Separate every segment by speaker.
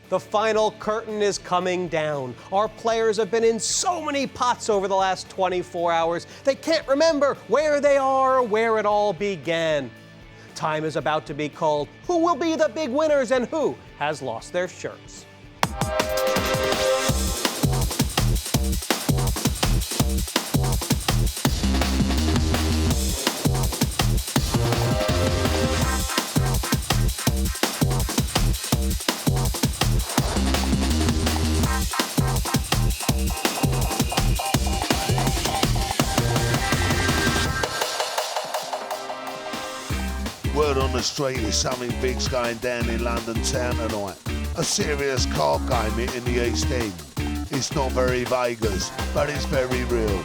Speaker 1: The final curtain is coming down. Our players have been in so many pots over the last 24 hours, they can't remember where they are or where it all began. Time is about to be called. Who will be the big winners and who has lost their shirts?
Speaker 2: Word on the street is something big's going down in London town tonight. A serious card game in the East End. It's not very Vegas, but it's very real.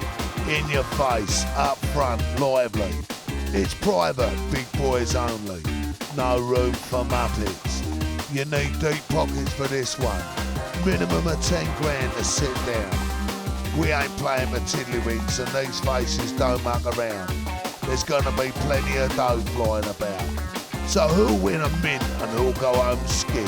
Speaker 2: In your face, up front, lively. It's private, big boys only. No room for muppets. You need deep pockets for this one. Minimum of 10 grand to sit down. We ain't playing for tiddlywinks and these faces don't muck around. There's gonna be plenty of dough flying about. So who'll win a mint and who'll go home skint?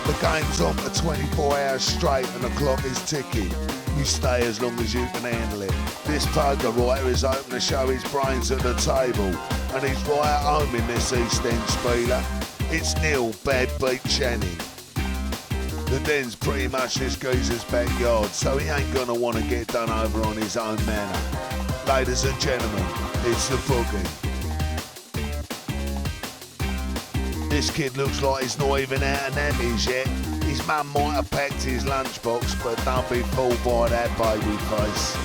Speaker 2: The game's on for 24 hours straight and the clock is ticking. You stay as long as you can handle it. This poker writer is hoping to show his brains at the table. And he's right at home in this East End speeder. It's Neil Bad Beat Channing. The den's pretty much this geezer's backyard, so he ain't gonna want to get done over on his own manner. Ladies and gentlemen, it's the boogie. This kid looks like he's not even out of nappies yet. His mum might have packed his lunchbox, but don't be fooled by that baby face.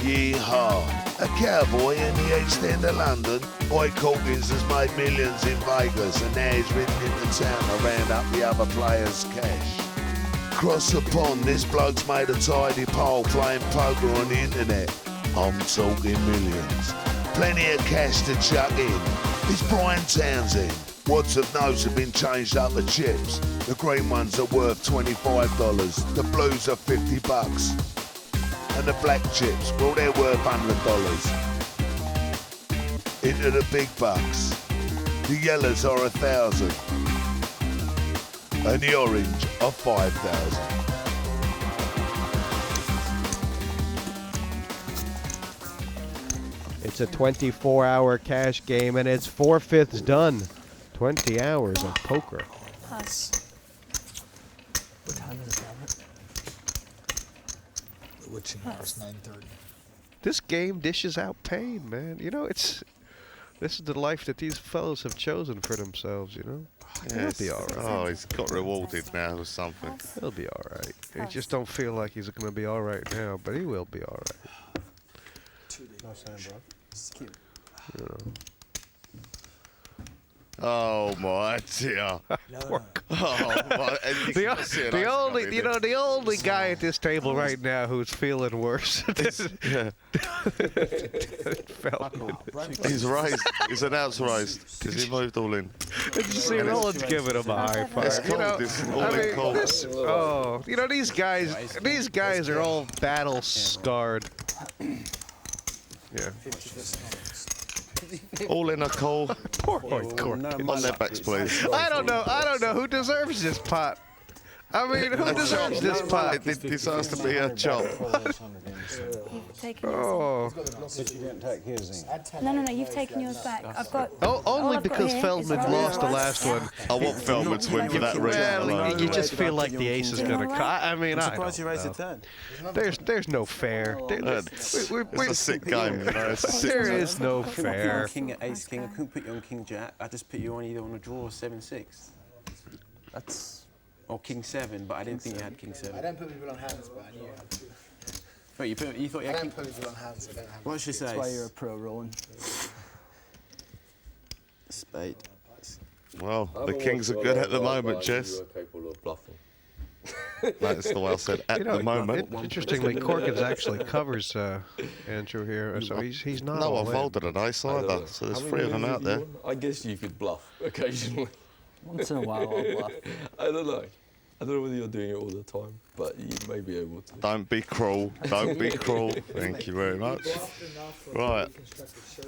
Speaker 2: Yeehaw. A cowboy in the East End of London, Hoyt Corkins has made millions in Vegas and now he's ridden into town to round up the other players' cash. Across the pond, this bloke's made a tidy pile playing poker on the internet. I'm talking millions. Plenty of cash to chuck in. It's Brian Townsend. Wads of notes have been changed up for chips. The green ones are worth $25. The blues are $50. And the black chips, well, they're worth $100. Into the big bucks. The yellows are 1,000. And the orange are 5,000.
Speaker 1: It's a 24-hour cash game, and it's 4/5 done. 20 hours of poker.
Speaker 3: Nice.
Speaker 4: What time is it, Robert? The witching hour is 9:30.
Speaker 5: This game dishes out pain, man. You know, this is the life that these fellows have chosen for themselves, you know?
Speaker 6: Yes.
Speaker 5: He'll be all right.
Speaker 6: Oh, he's got rewarded now with something.
Speaker 5: He'll be all right. He just don't feel like he's going to be all right now, but he will be all right.
Speaker 4: No saying, bro. It's cute.
Speaker 5: You know.
Speaker 6: Oh my dear. Oh my.
Speaker 5: The only guy at this table right now who's feeling worse than Feldman.
Speaker 6: He's raised. His announce raised because he moved all in.
Speaker 5: Did you see Roland's giving him a high five?
Speaker 6: It's cold. It's all in cold.
Speaker 5: You know, these guys are all battle scarred. Yeah.
Speaker 6: All in a coal.
Speaker 5: Poor Hoyt Corkins.
Speaker 6: On their backs, please.
Speaker 5: I don't know who deserves this pot. I mean, who deserves this pot?
Speaker 6: It deserves to be a chop.
Speaker 3: You've taken
Speaker 5: Oh.
Speaker 3: No, you've taken yours back. I've got.
Speaker 5: Only
Speaker 3: I've got
Speaker 5: because
Speaker 3: here
Speaker 5: Feldman
Speaker 3: is
Speaker 5: lost the
Speaker 3: Roland.
Speaker 5: last one.
Speaker 6: I want Feldman to win for that reason.
Speaker 5: Well, you just feel like the ace is going to cut. I mean,
Speaker 7: I'm surprised you raised
Speaker 5: don't
Speaker 7: it
Speaker 5: know.
Speaker 7: 10.
Speaker 5: There's no fair.
Speaker 6: It's a sick game. You know, it's a sick
Speaker 5: There
Speaker 6: game.
Speaker 5: is no fair.
Speaker 7: King at ace king. I couldn't put you on king jack. I just put you on either on a draw or 7-6. That's. Or king 7, but I didn't think you had king 7.
Speaker 4: I don't put people on hands, but I knew you had to.
Speaker 7: Wait, you thought you
Speaker 4: I
Speaker 7: had
Speaker 4: don't
Speaker 7: king?
Speaker 4: put people on hands, I don't have
Speaker 7: What should I say?
Speaker 8: That's why you're a pro, Roland.
Speaker 7: Spade.
Speaker 6: Well, the Kings are good at the moment, Jess. That's the way I said at the moment.
Speaker 5: Interestingly, Corkins actually covers Andrew here, so he's not.
Speaker 6: No
Speaker 5: all
Speaker 6: one
Speaker 5: in.
Speaker 6: folded an ace either, so there's 3 of them out there.
Speaker 9: I guess you could bluff occasionally.
Speaker 8: Once in a while, I'll bluff.
Speaker 9: I don't know.
Speaker 4: I don't know whether you're doing it all the time, but you may be able to.
Speaker 6: Don't be cruel. Don't be cruel. Thank you very much. Right.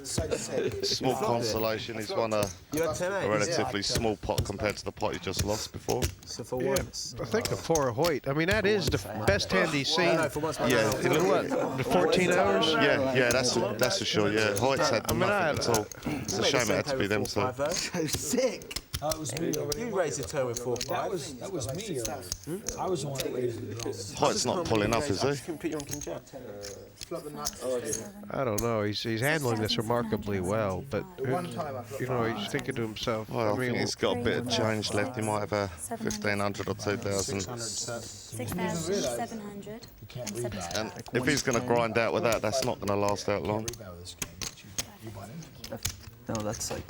Speaker 6: Small consolation. He's won a
Speaker 7: You had 10-8.
Speaker 6: relatively small pot compared to the pot he just lost before.
Speaker 7: So for
Speaker 5: Yeah,
Speaker 7: once.
Speaker 5: I think the 4 of Hoyt. I mean, that is the best hand he's seen.
Speaker 7: No, for once.
Speaker 6: Yeah.
Speaker 5: In what? The 14 hours?
Speaker 6: Yeah, that's for sure. Yeah, Hoyt's had nothing at all. It's a shame it had to be them two.
Speaker 8: Sick.
Speaker 9: That was me.
Speaker 7: You raised your turn with 4-5.
Speaker 9: That was me. I was the one that raised it.
Speaker 6: Hoyt's not pulling up, is he?
Speaker 7: Can put you on King Jack.
Speaker 5: I don't know. He's handling this remarkably well, but you know, he's thinking to himself.
Speaker 6: Well, I think he's got a bit of change left. He might have a 1,500 or 2,000.
Speaker 3: 6,700.
Speaker 6: And if he's going to grind out with that, that's not going to last out long.
Speaker 8: No, that's like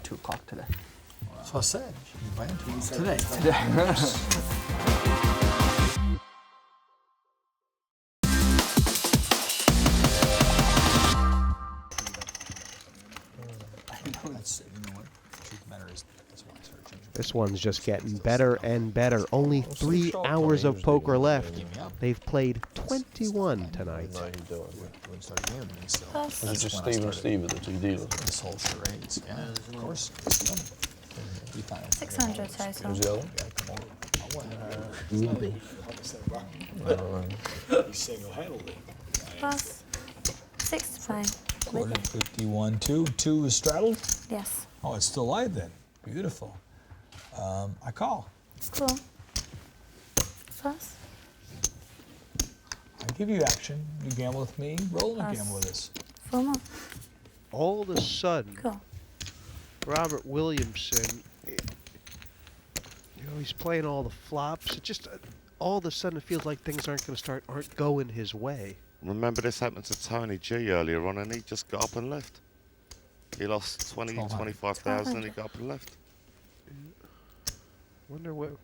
Speaker 8: 2 o'clock today.
Speaker 9: So I said, you buy into it.
Speaker 8: Today.
Speaker 9: That's, you know what? The truth of the matter is, that's why I started changing.
Speaker 1: This one's just getting better and better. Only 3 hours of poker left. They've played 21 tonight.
Speaker 4: No, you don't.
Speaker 9: When you start gambling, so
Speaker 3: Plus,
Speaker 4: Was it just
Speaker 9: That's when I
Speaker 4: Steve and Steve, the two dealers?
Speaker 9: this whole charades. Yeah, of course. You thought
Speaker 3: 600 total.
Speaker 4: Who's the other?
Speaker 9: single-handedly.
Speaker 3: Plus 6 to play.
Speaker 9: Quarter 51, 2. 2 is straddled.
Speaker 3: Yes.
Speaker 9: Oh, it's still live then. Beautiful. I call.
Speaker 3: Cool. Plus.
Speaker 9: I give you action. You gamble with me. Roland and gamble with us.
Speaker 3: 4 more.
Speaker 5: All of a sudden,
Speaker 3: Cool.
Speaker 5: Robert Williamson, you know, he's playing all the flops. It just all of a sudden it feels like things aren't going his way.
Speaker 6: Remember this happened to Tony G earlier on, and he just got up and left. He lost 20, 25,000, and he got up and left.
Speaker 5: I wonder where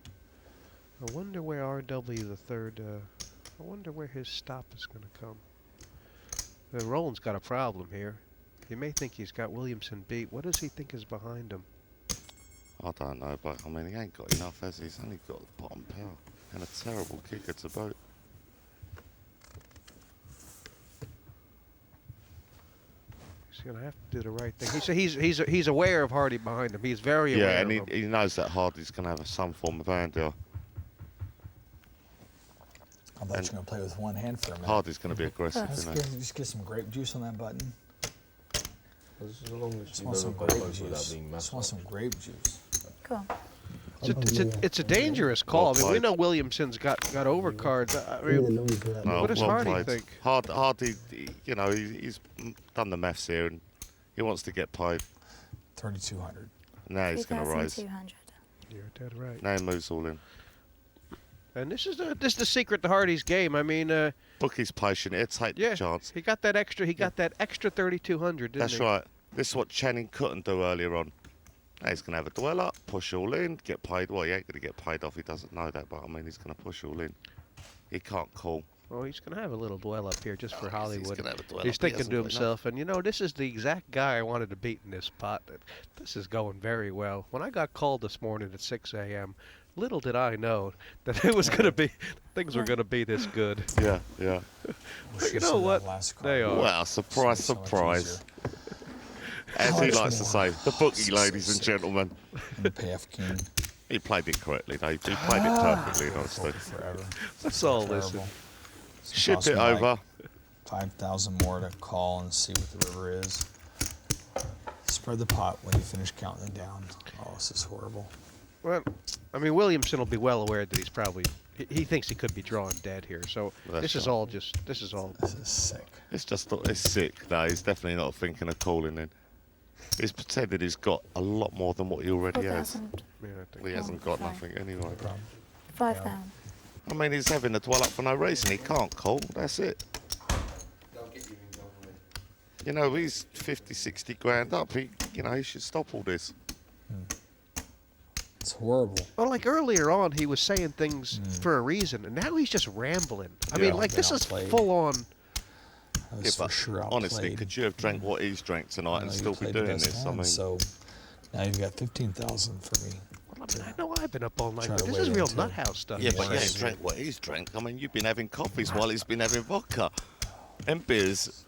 Speaker 5: RW the third. I wonder where his stop is going to come. Roland's got a problem here. He may think he's got Williamson beat. What does he think is behind him?
Speaker 6: I don't know, but I mean, he ain't got enough, has he? He's only got the bottom pair and a terrible kicker to boot.
Speaker 5: He's going to have to do the right thing. He's aware of Hardy behind him. He's very aware.
Speaker 6: Yeah,
Speaker 5: of
Speaker 6: and he knows that Hardy's going to have some form of hand deal.
Speaker 9: I thought you were going to play with one hand for a minute.
Speaker 6: Hardy's going to be aggressive,
Speaker 9: Let's
Speaker 6: isn't
Speaker 9: get,
Speaker 6: he?
Speaker 9: just get some grape juice on that button.
Speaker 4: As long as
Speaker 9: Just
Speaker 4: you
Speaker 9: want some
Speaker 4: never
Speaker 9: grape
Speaker 4: play without
Speaker 9: juice.
Speaker 4: being
Speaker 9: Just want some grape juice.
Speaker 3: Cool.
Speaker 5: It's a dangerous call. I mean, we know Williamson's got overcards. I mean,
Speaker 6: No,
Speaker 5: what does
Speaker 6: well
Speaker 5: Hardy
Speaker 6: played.
Speaker 5: think?
Speaker 6: Hardy, you know, he's done the maths here, and he wants to get paid.
Speaker 9: 3,200.
Speaker 6: Now he's going to rise.
Speaker 3: 3,200.
Speaker 5: You're dead right.
Speaker 6: Now he moves all in.
Speaker 5: And this is the secret to Hardy's game. I mean,
Speaker 6: Bookie's patient. He'll take
Speaker 5: yeah,
Speaker 6: the chance.
Speaker 5: he got that extra. He got that extra 3,200. Didn't
Speaker 6: That's
Speaker 5: he?
Speaker 6: right. This is what Channing couldn't do earlier on. Now he's going to have a dwell up, push all in, get paid. Well, he ain't going to get paid off. He doesn't know that, but I mean, he's going to push all in. He can't call.
Speaker 5: Well, he's going to have a little dwell up here just for Hollywood.
Speaker 6: gonna have a dwell
Speaker 5: He's
Speaker 6: up. He
Speaker 5: thinking
Speaker 6: hasn't
Speaker 5: to
Speaker 6: got
Speaker 5: himself, and you know, this is the exact guy I wanted to beat in this pot. This is going very well. When I got called this morning at 6 a.m., little did I know that it was going to be, things were going to be this good.
Speaker 6: Yeah, yeah.
Speaker 5: But you know what? They are.
Speaker 6: Well, surprise, surprise. As he likes to say, the bookie, ladies and gentlemen.
Speaker 9: The PF King.
Speaker 6: He played it correctly, though. He played it perfectly, in honesty.
Speaker 9: Forever.
Speaker 5: That's all. Listen.
Speaker 6: Ship it over.
Speaker 9: 5,000 more to call and see what the river is. Spread the pot when you finish counting it down. Oh, this is horrible.
Speaker 5: Well, I mean, Williamson will be well aware that he's probably. He thinks he could be drawn dead here. So
Speaker 6: That's
Speaker 5: this is
Speaker 6: right.
Speaker 5: all just. This is all.
Speaker 9: This is sick.
Speaker 6: It's sick. No, he's definitely not thinking of calling in. He's pretended he's got a lot more than what he already has.
Speaker 3: 4,000.
Speaker 5: Yeah, I think.
Speaker 6: Well, he hasn't got
Speaker 3: sorry.
Speaker 6: nothing anyway.
Speaker 3: 5,000.
Speaker 6: I mean, he's having a dwell up for no reason. He can't call. That's it. You know, he's 50, 60 grand up. He should stop all this.
Speaker 9: It's horrible.
Speaker 5: Well, like earlier on, he was saying things for a reason, and now he's just rambling. I mean, like this is
Speaker 9: outplayed.
Speaker 5: full on.
Speaker 9: I was
Speaker 6: Yeah,
Speaker 9: for
Speaker 6: but
Speaker 9: sure outplayed.
Speaker 6: honestly, could you have drank what he's drank tonight and
Speaker 9: You
Speaker 6: still be
Speaker 9: played the
Speaker 6: doing
Speaker 9: best
Speaker 6: this? I
Speaker 9: hand,
Speaker 6: mean,
Speaker 9: so now you've got 15,000 for me.
Speaker 5: Well,
Speaker 9: to.
Speaker 5: I know I've been up all night,
Speaker 9: Try
Speaker 5: but
Speaker 9: to
Speaker 5: this
Speaker 9: wait
Speaker 5: is real
Speaker 9: until-
Speaker 5: nut house stuff.
Speaker 6: Yeah, but you
Speaker 9: Yes.
Speaker 6: ain't drank what he's drank. I mean, you've been having coffees while he's been having vodka and beers.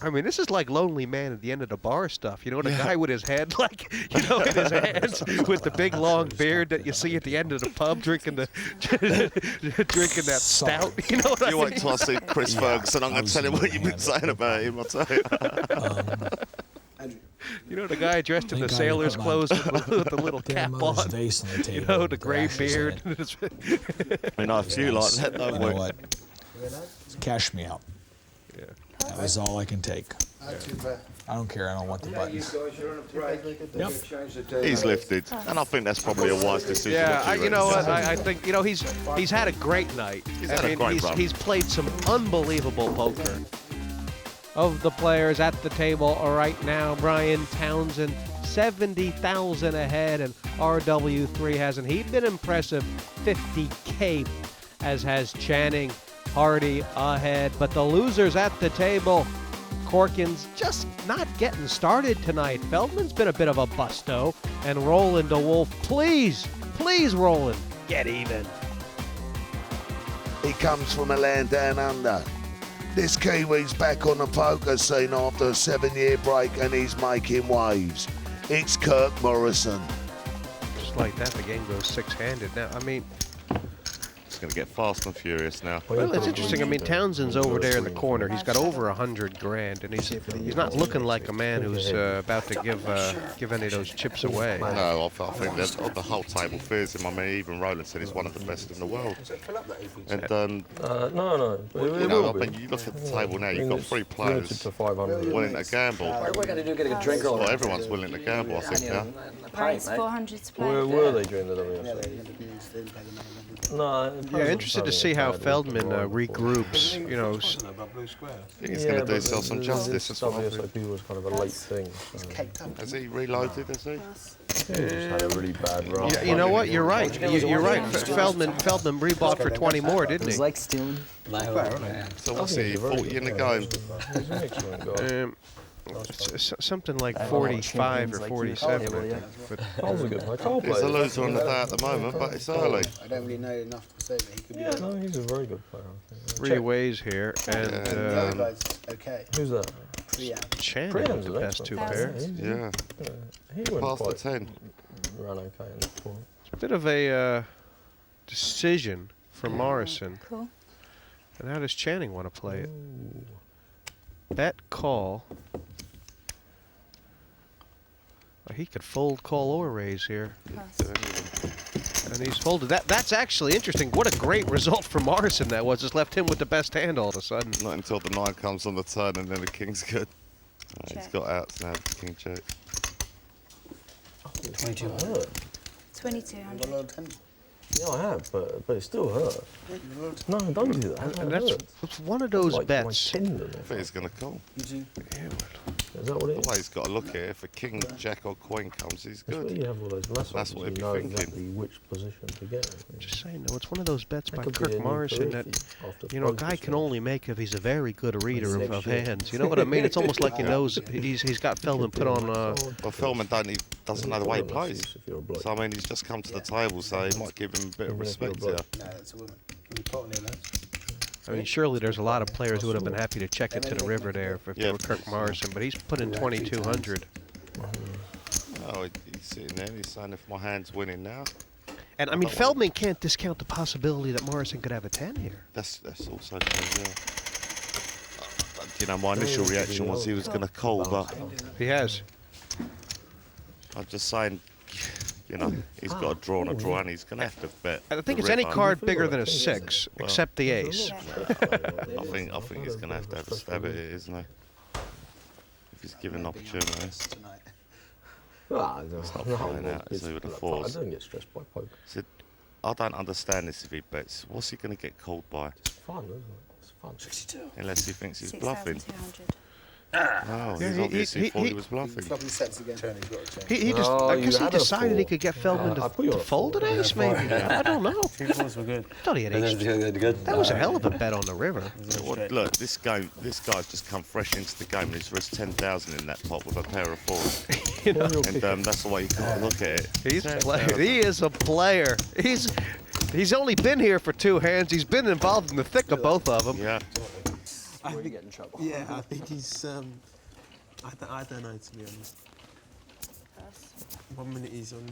Speaker 5: I mean, this is like Lonely Man at the end of the bar stuff. You know, the guy with his head, like, in his hands, with the big long beard that you see at the end of the pub, drinking the drinking that stout. You know what I
Speaker 6: You
Speaker 5: mean?
Speaker 6: wait till I see Chris Ferguson. I'm going to tell him what you've been saying about him. I'll tell you.
Speaker 5: You know, the guy dressed in the
Speaker 9: Thank God you
Speaker 5: sailor's
Speaker 9: put my
Speaker 5: clothes with the little
Speaker 9: Get
Speaker 5: cap
Speaker 9: my mother's
Speaker 5: on.
Speaker 9: vase on the table.
Speaker 5: You know, the
Speaker 9: with
Speaker 5: gray
Speaker 9: ashes in
Speaker 5: beard.
Speaker 9: it.
Speaker 6: I know a few like that,
Speaker 9: You
Speaker 6: don't
Speaker 9: know
Speaker 6: we?
Speaker 9: what? Cash me out.
Speaker 5: Yeah.
Speaker 9: That was all I can take. I don't care. I don't want the buttons.
Speaker 6: He's lifted, and I think that's probably a wise decision.
Speaker 5: Yeah,
Speaker 6: what
Speaker 5: you know
Speaker 6: reckon?
Speaker 5: what? I think he's had a great night.
Speaker 6: He's had a great run.
Speaker 5: He's played some unbelievable poker. Of the players at the table right now, Brian Townsend 70,000 ahead, and RW3 hasn't he been impressive 50K, as has Channing Hardy ahead. But the losers at the table, Corkins just not getting started tonight. Feldman's been a bit of a busto, and Roland to Wolfe. Please, Roland, get even.
Speaker 2: He comes from a land down under. This Kiwi's back on the poker scene after a 7-year break and he's making waves. It's Kirk Morrison.
Speaker 5: Just like that, the game goes six-handed now. I mean,
Speaker 6: It's going to get fast and furious now.
Speaker 5: well, it's interesting. I mean, Townsend's over there in the corner. He's got over 100 grand, and he's not looking like a man who's about to give any of those chips away.
Speaker 6: No, I think that the whole table fears him. I mean, even Roland said he's one of the best in the world. And
Speaker 4: No.
Speaker 6: you know, I mean, you look at the table now. You've got three players
Speaker 4: to 500.
Speaker 6: willing to gamble.
Speaker 10: What we're going to do, get a drink or
Speaker 6: Well, everyone's willing to gamble, I think now.
Speaker 3: Raise 400 to play.
Speaker 4: Where were they during the WSL? No.
Speaker 5: Yeah, interested to see how Feldman regroups. You know,
Speaker 6: I think he's going to do himself some justice. That's what I think.
Speaker 4: WSOP was kind of a late thing.
Speaker 6: Has he reloaded, has he?
Speaker 4: He just had a really bad run.
Speaker 5: yeah, you know what? You're right. You're right. Feldman rebought for 20 more, didn't he?
Speaker 10: like stealing.
Speaker 6: So what's he, 40 in the game?
Speaker 4: He's an excellent guy.
Speaker 5: Something like 45 or 47, I think. But
Speaker 4: Cole's a good player. Cole
Speaker 6: He's a
Speaker 4: plays.
Speaker 6: loser on the day at the moment, but it's early.
Speaker 10: I don't really know enough to say that he could be.
Speaker 4: Yeah, no, he's a very good player. I think.
Speaker 5: three ways here, and
Speaker 10: Okay.
Speaker 4: Who's that?
Speaker 5: Channing
Speaker 4: Priam's
Speaker 5: with the
Speaker 4: an
Speaker 5: best two
Speaker 4: excellent
Speaker 5: pairs.
Speaker 6: Yeah,
Speaker 4: He went
Speaker 6: past the
Speaker 4: quite
Speaker 6: 10.
Speaker 4: ran okay in the tournament.
Speaker 5: It's a bit of a decision for Morrison.
Speaker 3: Cool.
Speaker 5: And how does Channing want to play it? Bet, call. Well, he could fold, call, or raise here. And he's folded. That's actually interesting. What a great result for Morrison that was. Just left him with the best hand all of a sudden.
Speaker 6: Not until the 9 comes on the turn and then the king's good. He's
Speaker 3: Check.
Speaker 6: got outs now, king check.
Speaker 10: 2200.
Speaker 3: 2200.
Speaker 4: Yeah, I have, but it still hurt. No, don't do that.
Speaker 5: And that's it's one of those
Speaker 4: like
Speaker 5: bets.
Speaker 4: My tendon.
Speaker 6: I think he's going to call.
Speaker 10: You do.
Speaker 4: Is that what it
Speaker 6: The
Speaker 4: is?
Speaker 6: way he's got to look at it, if a king, jack or queen comes, he's
Speaker 4: That's where
Speaker 6: good.
Speaker 4: you have all those lessons.
Speaker 6: That's what he'd
Speaker 4: you
Speaker 6: be
Speaker 4: know
Speaker 6: thinking.
Speaker 4: exactly which position to get.
Speaker 5: Just saying, though, it's one of those bets
Speaker 4: That
Speaker 5: by
Speaker 4: could be a
Speaker 5: Kirk
Speaker 4: new
Speaker 5: Morrison
Speaker 4: career
Speaker 5: that,
Speaker 4: for you after
Speaker 5: you know, a
Speaker 4: poker
Speaker 5: guy can
Speaker 4: show.
Speaker 5: only make if he's a very good reader
Speaker 4: Next
Speaker 5: of
Speaker 4: year.
Speaker 5: hands. You know what I mean? It's almost like he knows he's got Feldman put on.
Speaker 6: Well, Feldman doesn't know the way he plays.
Speaker 4: If you're a bloke.
Speaker 6: So, I mean, he's just come to the table, so he might give him a bit of
Speaker 4: Even if you're a
Speaker 6: respect
Speaker 4: bloke.
Speaker 6: here.
Speaker 10: No, that's a woman. Can you put on there, lads?
Speaker 5: I mean, surely there's a lot of players who would have been happy to check it to the river there if they were Kirk Morrison, but he's put in 2,200.
Speaker 6: Oh, he's sitting there, he's saying if my hand's winning now.
Speaker 5: And I mean, Feldman can't discount the possibility that Morrison could have a 10 here.
Speaker 6: That's also true, yeah. You know, my initial reaction was he was going to call, but
Speaker 5: He has.
Speaker 6: I'm just saying, you know, he's got a draw and a draw, and he's going to have to bet.
Speaker 5: I think
Speaker 6: the
Speaker 5: it's any
Speaker 6: river.
Speaker 5: card bigger than a 6, except the ace.
Speaker 6: I think he's going to have a stab at it, isn't he? If he's given opportunities.
Speaker 10: Tonight.
Speaker 4: not
Speaker 6: playing out, is he, with the fours?
Speaker 4: I don't get stressed by poker.
Speaker 6: So, I don't understand this if he bets. What's he going to get called by?
Speaker 4: It's fun, isn't it? It's fun.
Speaker 10: 62.
Speaker 6: Unless he thinks he's bluffing.
Speaker 3: 6,200.
Speaker 6: No,
Speaker 5: Yeah,
Speaker 6: he's
Speaker 5: he-
Speaker 6: obviously
Speaker 5: he-
Speaker 6: thought he
Speaker 5: he-
Speaker 6: was bluffing.
Speaker 10: Flopping sets again. Turning, got to change.
Speaker 5: He just,
Speaker 4: No,
Speaker 5: I
Speaker 4: you
Speaker 5: guess he
Speaker 4: had a
Speaker 5: decided he
Speaker 4: 4.
Speaker 5: could get Feldman
Speaker 4: I put you
Speaker 5: to
Speaker 4: on a
Speaker 5: fold
Speaker 4: 4.
Speaker 5: an ace, maybe. I don't know.
Speaker 7: Two fours were good.
Speaker 5: I thought he had ace. That was a hell of a bet on the river.
Speaker 6: Well, look, this guy's just come fresh into the game and he's risked 10,000 in that pot with a pair of fours.
Speaker 5: You know?
Speaker 6: And that's the way you got to look at it.
Speaker 5: He's a player. He is a player. He's only been here for 2 hands. He's been involved in the thick of both of them.
Speaker 6: Yeah.
Speaker 7: I think, get in trouble. Yeah, I think he's. I don't know, to be honest. 1 minute he's on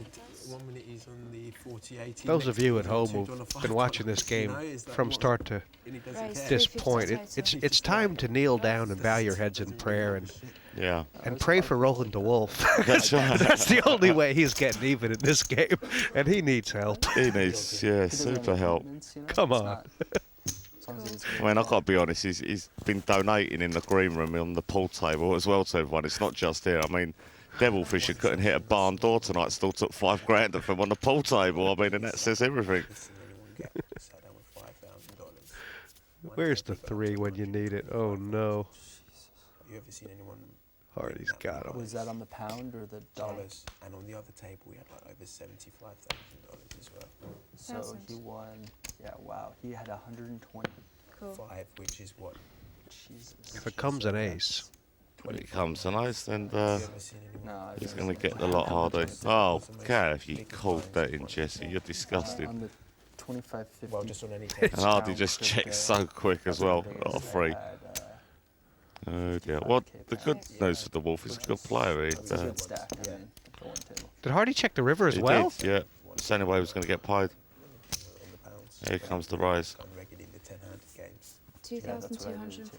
Speaker 7: the 40-80.
Speaker 5: Those of you at home who've been watching this game from start to this point, it's time to kneel down and bow your heads in prayer and pray for Roland to Wolfe.
Speaker 6: That's right.
Speaker 5: That's the only way he's getting even in this game, and he needs help.
Speaker 6: He needs, super help.
Speaker 5: Come on.
Speaker 6: I mean, I've got to be honest, he's been donating in the green room on the pool table as well to everyone. It's not just here. I mean, Devilfish couldn't hit a barn door tonight, still took $5 grand of him on the pool table. I mean, and that says everything.
Speaker 5: Where's the 3 when you need it? Oh, no.
Speaker 7: You ever seen anyone?
Speaker 5: Hardy's got him.
Speaker 8: Was that on the pound or the
Speaker 7: dollars? And on the other table, we had like over $75,000 as well.
Speaker 8: So he won. Yeah, wow. He had 120.
Speaker 3: Cool.
Speaker 7: 5, which is what?
Speaker 8: Jesus.
Speaker 5: If it comes an ace.
Speaker 6: When it comes an ace, then he's going to get a
Speaker 8: a
Speaker 6: lot harder. Oh, God, if you called that in, Jesse, you're disgusting.
Speaker 8: On the 25, 50.
Speaker 7: Well, just on any
Speaker 6: And Hardy just checks so quick as well. Oh, 3. Oh, dear. Well, the good news for the Wolf is a good player.
Speaker 5: Did Hardy check the river as well?
Speaker 6: Did, yeah. It's the only way he was going to get paid. Here comes the rise.
Speaker 3: 2,250.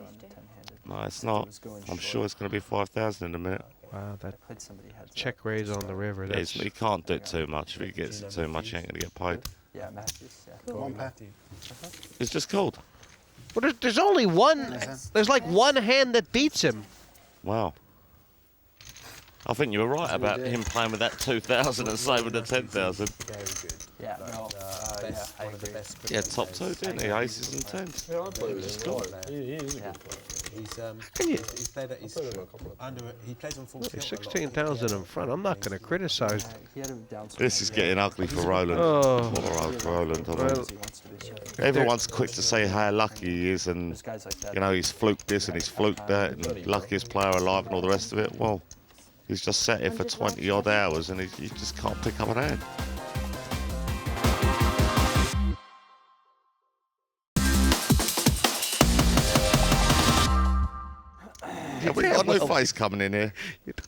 Speaker 6: No, it's not. I'm sure it's going to be 5,000 in a minute.
Speaker 5: Wow, that check raise on the river.
Speaker 6: Yeah, he can't do it too much. If he gets it too much, he ain't going to get paid.
Speaker 8: Yeah, Matthews. Yeah.
Speaker 3: Cool.
Speaker 6: It's just called.
Speaker 5: Well, there's only one. There's like one hand that beats him.
Speaker 6: Wow. I think you were right about him playing with that 2,000 and saving the 10,000.
Speaker 8: Yeah, no. Yeah, I agree.
Speaker 6: Yeah, top 2, didn't he? Aces and 10s.
Speaker 10: Yeah, I played with him.
Speaker 7: He's played at his he plays on full tilt.
Speaker 5: 16,000 in front. I'm not going to criticize.
Speaker 6: This is getting ugly for Roland.
Speaker 5: Oh.
Speaker 6: Poor Roland. I mean, everyone's quick to say how lucky he is, and you know he's fluked this and he's fluked that, and luckiest player alive and all the rest of it. Well, he's just sat here for 20 odd hours and he just can't pick up an hand. Yeah, we got a new face coming in here.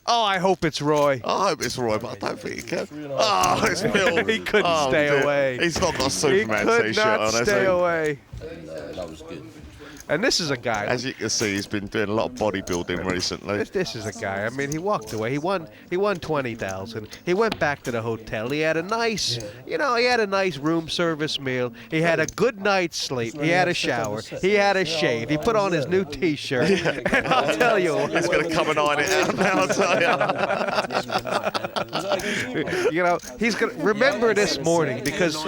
Speaker 5: Oh, I hope it's Roy.
Speaker 6: I hope it's Roy, but I don't think he can. Oh, it's Bill.
Speaker 5: He couldn't stay away.
Speaker 6: He's not got a Superman
Speaker 5: t-shirt
Speaker 6: t-shirt on, has he?
Speaker 5: He could not stay away.
Speaker 10: That was good.
Speaker 5: And this is a guy.
Speaker 6: As you can see, he's been doing a lot of bodybuilding recently.
Speaker 5: This is a guy. I mean, he walked away. He won 20,000. He went back to the hotel. He had a nice, he had a nice room service meal. He had a good night's sleep. He had a shower. He had a shave. He put on his new T-shirt. And I'll tell you,
Speaker 6: he's going to come and iron it out now. I'll tell you.
Speaker 5: He's going to remember this morning because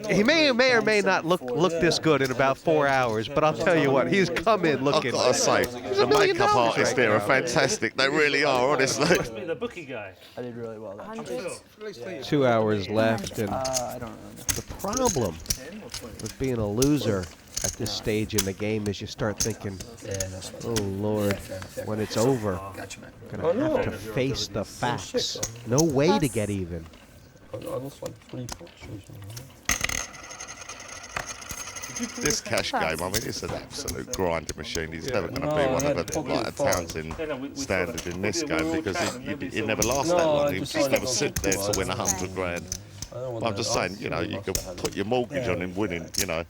Speaker 5: he may or may not look this good in about 4 hours. But I'll tell you what. He's come in looking.
Speaker 6: I've got to say, the makeup artists there are fantastic. They really are, honestly.
Speaker 11: The bookie guy.
Speaker 8: I did really well.
Speaker 5: 2 hours left, and
Speaker 8: I don't know.
Speaker 5: the problem with being a loser at this stage in the game is you start thinking, oh Lord, when it's over, I'm gonna have to face the facts. No way to get even.
Speaker 6: This cash game, I mean, it's an absolute grinding machine. He's never going to be one of a Townsend standard in this game because he never lasts that long. He just never sit there to win 100 grand. But I'm just saying, you could put your mortgage on him winning, 10,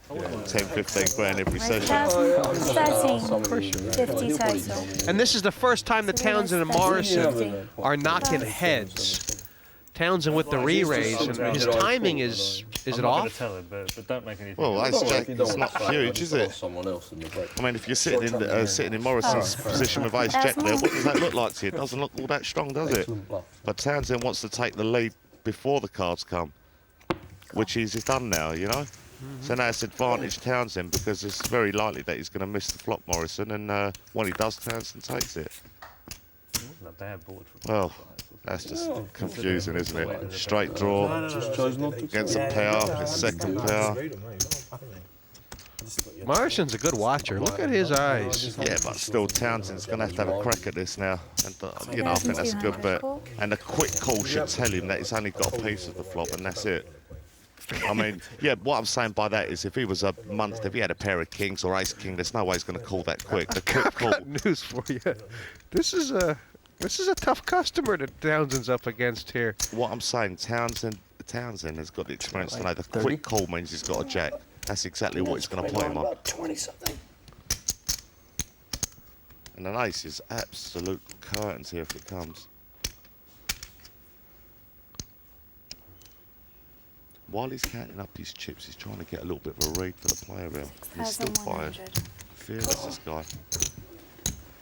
Speaker 6: 15 grand every session.
Speaker 3: 13.50 total.
Speaker 5: And this is the first time that Townsend and Morrison are knocking heads. Townsend with the re-raise, and his timing is it off?
Speaker 11: Tell him, but don't make anything.
Speaker 6: Well, Ace Jack is not huge, is it? I mean, if you're sitting in Morrison's position with Ace Jack there, what does that look like to you? It doesn't look all that strong, does it? But Townsend wants to take the lead before the cards come, which he's done now, So now it's advantage Townsend because it's very likely that he's going to miss the flop Morrison, and when he does, Townsend takes it.
Speaker 11: It wasn't a bad board for
Speaker 6: well, that's just confusing, isn't it? Straight draw, against a pair, his second pair.
Speaker 5: Morrison's a good watcher. Look at his eyes.
Speaker 6: Yeah, but still, Townsend's going to have a crack at this now. And, you know, I think that's a good bet. And a quick call should tell him that he's only got a piece of the flop, and that's it. I mean, yeah, what I'm saying by that is if he was a monster, if he had a pair of kings or ace king, there's no way he's going to call that quick. The quick call.
Speaker 5: I've got news for you. This is a tough customer that Townsend's up against here.
Speaker 6: What I'm saying, Townsend has got the experience to know the quick call means he's got a jack. That's exactly what he's going to play him up.
Speaker 12: 20-something.
Speaker 6: And an ace is absolute curtains here if it comes. While he's counting up his chips, he's trying to get a little bit of a read for the player here. He's still fired. Fearless, this guy.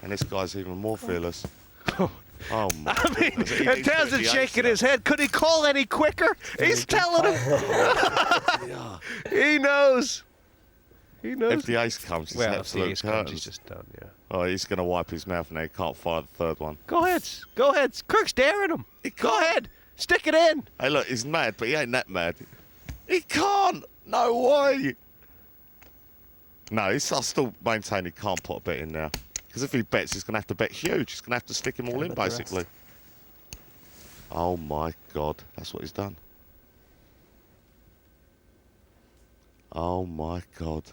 Speaker 6: And this guy's even more fearless. Oh my!
Speaker 5: I mean, and Townsend's shaking his head. Could he call any quicker? He's telling him. He knows. He knows.
Speaker 6: If the ace comes, it's absolute curtains.
Speaker 5: He's just done. Yeah.
Speaker 6: Oh, he's going to wipe his mouth now. He can't fire the third one.
Speaker 5: Go ahead. Go ahead. Kirk's daring him. Go ahead. Stick it in.
Speaker 6: Hey, look, he's mad, but he ain't that mad. He can't. No way. No, I still maintain he can't put a bet in now. Because if he bets, he's going to have to bet huge. He's going to have to stick him all in, basically. Oh, my God. That's what he's done. Oh, my God.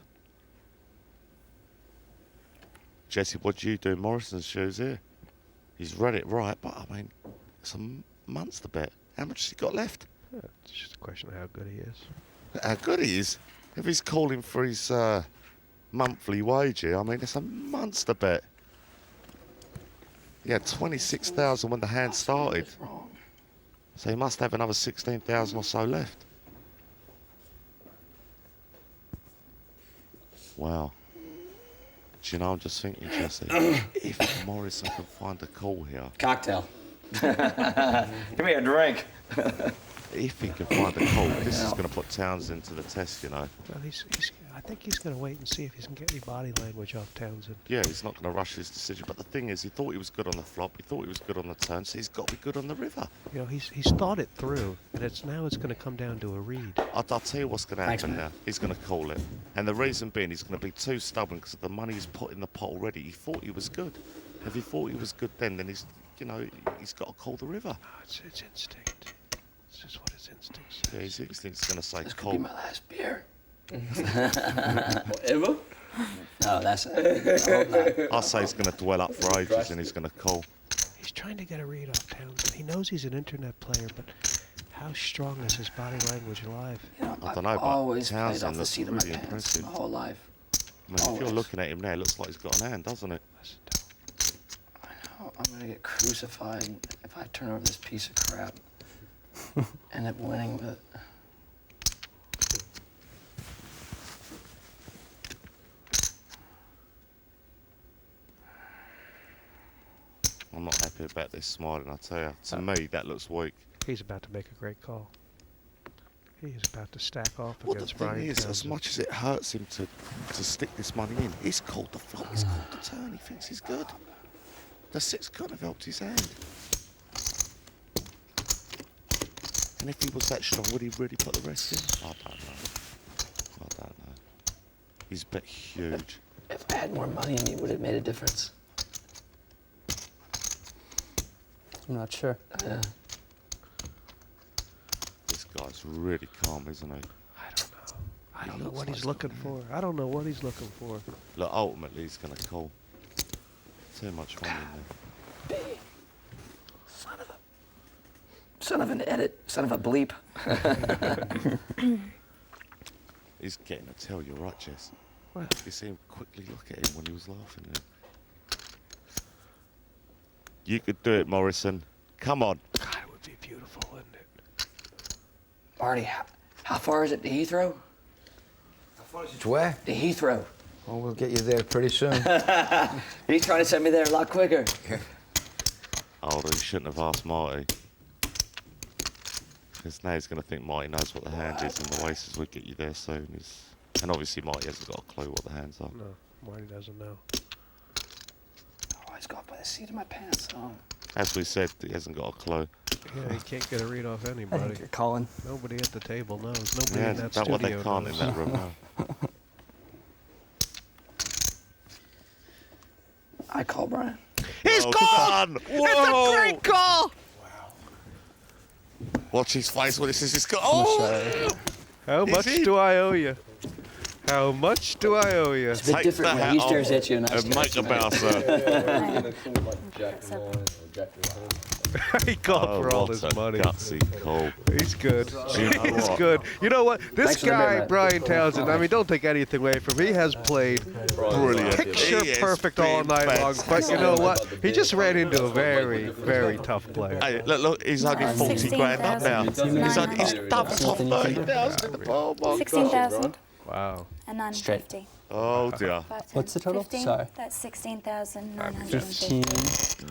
Speaker 6: Jesse, what do you do in Morrison's shoes here? He's read it right, but, I mean, it's a monster bet. How much has he got left?
Speaker 5: Yeah, it's just a question of how good he is.
Speaker 6: How good he is? If he's calling for his monthly wage here, I mean, it's a monster bet. He had 26,000 when the hand started. So he must have another 16,000 or so left. Wow. Do you know, I'm just thinking, Jesse, if Morrison can find a call here.
Speaker 12: Cocktail. Give me a drink.
Speaker 6: If he can find a call, this is going to put Townsend to the test, you know.
Speaker 5: Well, I think he's going to wait and see if he can get any body language off Townsend.
Speaker 6: Yeah, he's not going to rush his decision. But the thing is, he thought he was good on the flop. He thought he was good on the turn, so he's got to be good on the river.
Speaker 5: You know, he's thought it through, and it's going to come down to a read.
Speaker 6: I'll tell you what's going to happen now. He's going to call it. And the reason being, he's going to be too stubborn because of the money he's put in the pot already. He thought he was good. If he thought he was good then he's, you know, he's got to call the river.
Speaker 5: No, it's instinct. It's just what his instinct says.
Speaker 6: Yeah, his instinct's going to say
Speaker 12: This
Speaker 6: call.
Speaker 12: could be my last beer. Whatever? No, that's it.
Speaker 6: I'll say he's going to dwell up for ages and he's going to call.
Speaker 5: He's trying to get a read off Townsend. He knows he's an internet player, but how strong is his body language live?
Speaker 12: You know,
Speaker 6: I don't know, but
Speaker 12: always played off
Speaker 6: Townsend
Speaker 12: the
Speaker 6: looks
Speaker 12: seat of
Speaker 6: really
Speaker 12: my pants
Speaker 6: impressive.
Speaker 12: my whole life.
Speaker 6: I mean, if you're looking at him now, it looks like he's got an hand, doesn't it?
Speaker 12: I know I'm gonna get crucified if I turn over this piece of crap. End up winning with it.
Speaker 6: I'm not happy about this smiling, I tell you. To me, that looks weak.
Speaker 5: He's about to make a great call. He is about to stack off
Speaker 6: Well,
Speaker 5: against
Speaker 6: the thing
Speaker 5: Brian
Speaker 6: is,
Speaker 5: Townsend.
Speaker 6: as much as it hurts him to stick this money in, he's called the flop, he's called the turn, he thinks he's good. The six couldn't have helped his hand. And if he was that strong, would he really put the rest in? I don't know. He's bet huge.
Speaker 12: If I had more money in me, would it have made a difference?
Speaker 8: I'm not sure.
Speaker 12: Yeah.
Speaker 6: This guy's really calm, isn't he?
Speaker 5: I don't know what he's looking for. I don't know what he's looking for.
Speaker 6: Look, ultimately, he's going to call. Too much money in there.
Speaker 12: Son of an edit. Son of a bleep.
Speaker 6: He's getting a tell, you're right, Jess.
Speaker 5: Well,
Speaker 6: You see him quickly look at him when he was laughing at him. You could do it, Morrison. Come on.
Speaker 5: God, it would be beautiful, wouldn't it?
Speaker 12: Marty, how far is it to Heathrow?
Speaker 13: How far is it to where?
Speaker 12: To Heathrow.
Speaker 13: Well, we'll get you there pretty soon.
Speaker 12: He's trying to send me there a lot quicker.
Speaker 6: Oh, he shouldn't have asked Marty. Because now he's going to think Marty knows what the hand is, and the Oasis will get you there soon. And obviously Marty hasn't got a clue what the hands are.
Speaker 5: No, Marty doesn't know.
Speaker 12: Oh, he's got by the seat of my pants. Oh.
Speaker 6: As we said, he hasn't got a clue.
Speaker 5: Yeah, he can't get a read off anybody.
Speaker 8: I think you're calling.
Speaker 5: Nobody at the table knows. Nobody
Speaker 6: Yeah,
Speaker 5: in that
Speaker 6: that's what they
Speaker 5: studio
Speaker 6: can't
Speaker 5: knows.
Speaker 6: in that room now. one. Whoa.
Speaker 5: It's a great call.
Speaker 6: Watch his face when this is his call. Oh!
Speaker 5: How much do I owe you? How much do I owe you?
Speaker 12: It's a bit different when he stares at you and I stare
Speaker 6: make
Speaker 12: at
Speaker 6: a
Speaker 12: you.
Speaker 6: bow, sir.
Speaker 5: He called for all his money.
Speaker 6: Gutsy call.
Speaker 5: He's good.
Speaker 6: You know
Speaker 5: He's
Speaker 6: what?
Speaker 5: good. You know what? This
Speaker 12: Thanks for the
Speaker 5: guy,
Speaker 12: bit, man.
Speaker 5: Brian Townsend, I mean, don't take anything away from him. He has played
Speaker 6: Brilliant.
Speaker 5: picture
Speaker 6: He has
Speaker 5: perfect
Speaker 6: been
Speaker 5: all night long. But you know what?
Speaker 6: fantastic.
Speaker 5: He just ran into a very, very tough player.
Speaker 6: Hey, look, he's only 40 grand up now. He's doubled top 30,000 in the ball.
Speaker 3: 16,000
Speaker 5: Wow.
Speaker 3: and 950.
Speaker 6: Oh dear.
Speaker 8: What's the total?
Speaker 3: 15,
Speaker 8: Sorry.
Speaker 3: That's 16,950.
Speaker 8: 15.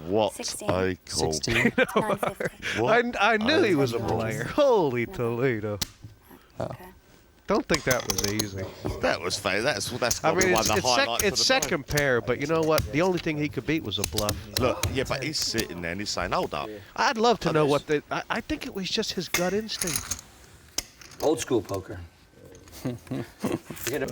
Speaker 6: What
Speaker 3: 16.
Speaker 6: a call.
Speaker 8: 16.
Speaker 3: 950.
Speaker 6: What
Speaker 5: I knew he was a
Speaker 6: a call.
Speaker 5: player. Holy Toledo.
Speaker 3: Okay.
Speaker 5: Don't think that was easy.
Speaker 6: That was fair. That's
Speaker 5: I
Speaker 6: got to be
Speaker 5: mean,
Speaker 6: one
Speaker 5: it's,
Speaker 6: of the
Speaker 5: it's,
Speaker 6: highlights
Speaker 5: it's
Speaker 6: for the
Speaker 5: second pair, but you know what? The only thing he could beat was a bluff.
Speaker 6: night. Look, yeah, but he's sitting there and he's saying, hold up.
Speaker 5: I'd love to know what the... I think it was just his gut instinct.
Speaker 12: Old school poker. Forget it.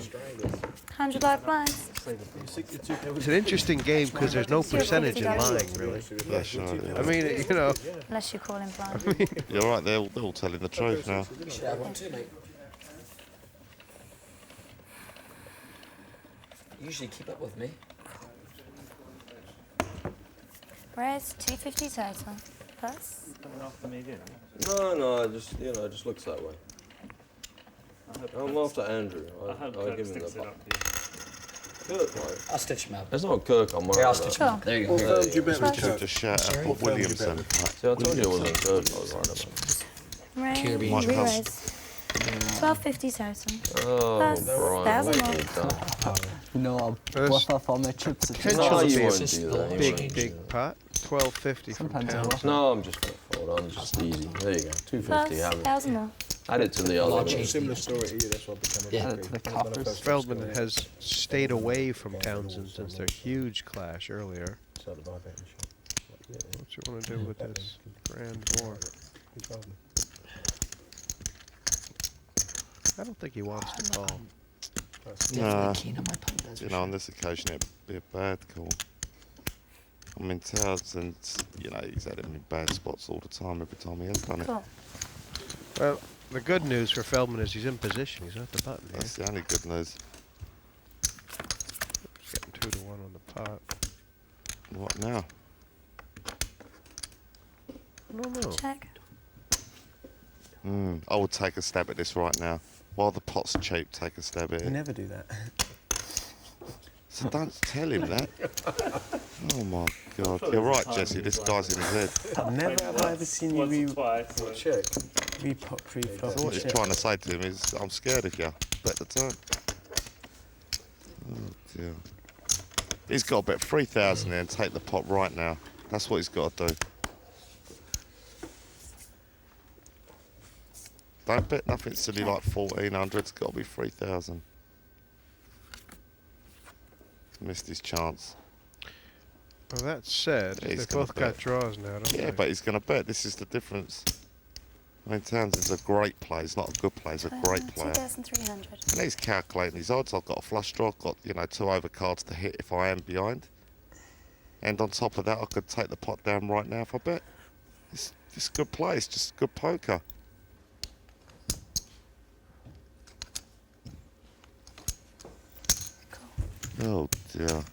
Speaker 3: 100 live blinds.
Speaker 5: It's an interesting game because there's no percentage in lying, really.
Speaker 6: Yeah, sure.
Speaker 5: I mean, you know...
Speaker 3: Unless you call him blind.
Speaker 6: You're right, they're all telling the truth now.
Speaker 12: You should have one too, mate. You usually keep up with me.
Speaker 3: Where's 250 total? Plus?
Speaker 11: Coming after me again.
Speaker 4: No, it just looks that way. I'm after Andrew.
Speaker 11: I hope Kirk sticks it up here.
Speaker 4: Kirk, mate.
Speaker 12: I'll stitch him out.
Speaker 4: It's not Kirk I'm worried
Speaker 12: Yeah, I'll
Speaker 4: about.
Speaker 12: stitch him out. There you go.
Speaker 9: Confirmed you bet with
Speaker 3: Plus.
Speaker 9: Kirk.
Speaker 6: Just shout out for Williamson.
Speaker 4: See, I told you it wasn't Kirk I was worried about.
Speaker 3: Raise,
Speaker 12: Kirby.
Speaker 3: re-raise. 1250 total.
Speaker 4: Oh,
Speaker 3: Plus
Speaker 4: Brian.
Speaker 3: 1,000 more.
Speaker 8: You know, I'll
Speaker 5: There's
Speaker 8: bluff off all my chips. At
Speaker 5: potential
Speaker 4: No,
Speaker 5: to
Speaker 4: you
Speaker 5: be a
Speaker 4: won't do that. You won't
Speaker 5: big,
Speaker 4: do
Speaker 5: big
Speaker 4: that.
Speaker 5: pot. 1250 from
Speaker 8: Sometimes I
Speaker 5: Townsend.
Speaker 8: bluff.
Speaker 4: No, I'm just going to fold. I'm just easy. There you go. 250,
Speaker 3: Plus
Speaker 4: have it.
Speaker 3: 1,000 more.
Speaker 4: Add it to the other one.
Speaker 9: Similar story to you, that's why I became a
Speaker 12: Yeah.
Speaker 8: Add it to the coffers.
Speaker 5: Feldman has stayed away from Townsend since their huge clash earlier. What you want to do with this grand war? I don't think he wants to call.
Speaker 6: Nah,
Speaker 12: Keen on my punt, that's
Speaker 6: you
Speaker 12: for
Speaker 6: know, on
Speaker 12: sure.
Speaker 6: this occasion it'd be a bad call. I mean, Townsend, you know, he's had him in bad spots all the time, every time he has done it.
Speaker 3: Cool.
Speaker 5: Well, the good news for Feldman is he's in position. He's at the button here.
Speaker 6: That's the only good news.
Speaker 5: He's getting 2-1 on the pot.
Speaker 6: What now?
Speaker 5: I don't know.
Speaker 3: Check.
Speaker 6: I would take a stab at this right now. While the pot's cheap, take a stab at
Speaker 7: You
Speaker 6: it.
Speaker 7: never do that.
Speaker 6: So don't tell him that. Oh my God. You're right, Jesse. This guy's in his head.
Speaker 7: Never have I ever seen you
Speaker 11: Once or twice.
Speaker 7: re-pop, pre-flop.
Speaker 6: So what he's trying to say to him is, I'm scared of you. Bet the turn. Oh dear. He's got to bet 3,000 there and take the pot right now. That's what he's got to do. Don't bet nothing silly like 1,400. It's got to be 3,000. Missed his chance.
Speaker 5: Well, that said,
Speaker 6: Yeah, he's
Speaker 5: they've
Speaker 6: gonna
Speaker 5: both got
Speaker 6: bet.
Speaker 5: draws now, don't
Speaker 6: Yeah,
Speaker 5: they?
Speaker 6: but he's going to bet. This is the difference. I mean, Townsend's a great player. He's not a good player. He's a great player.
Speaker 3: 2,300.
Speaker 6: And he's calculating his odds. I've got a flush draw. I've got, 2 overcards to hit if I am behind. And on top of that, I could take the pot down right now if I bet. It's just good play. It's just good poker. Oh dear.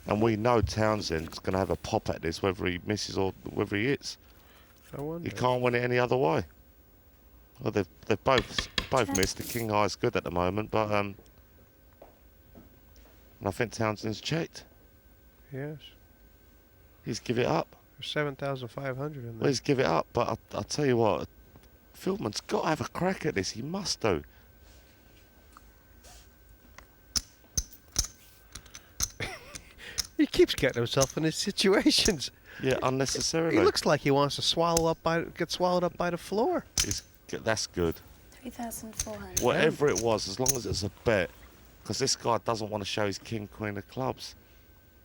Speaker 6: And we know Townsend's going to have a pop at this, whether he misses or whether he hits.
Speaker 5: I wonder.
Speaker 6: He can't win it any other way. Well, they've both missed. The king high is good at the moment, but and I think Townsend's checked.
Speaker 5: Yes.
Speaker 6: He's give it up.
Speaker 5: There's 7,500 in
Speaker 6: Well,
Speaker 5: there.
Speaker 6: he's give it up. But I'll tell you what, Feldman's got to have a crack at this. He must do.
Speaker 5: He keeps getting himself in these situations.
Speaker 6: Yeah, unnecessarily.
Speaker 5: He looks like he wants to get swallowed up by the floor.
Speaker 6: That's good.
Speaker 3: 3,400.
Speaker 6: Whatever it was, as long as it's a bet, because this guy doesn't want to show his king, queen of clubs.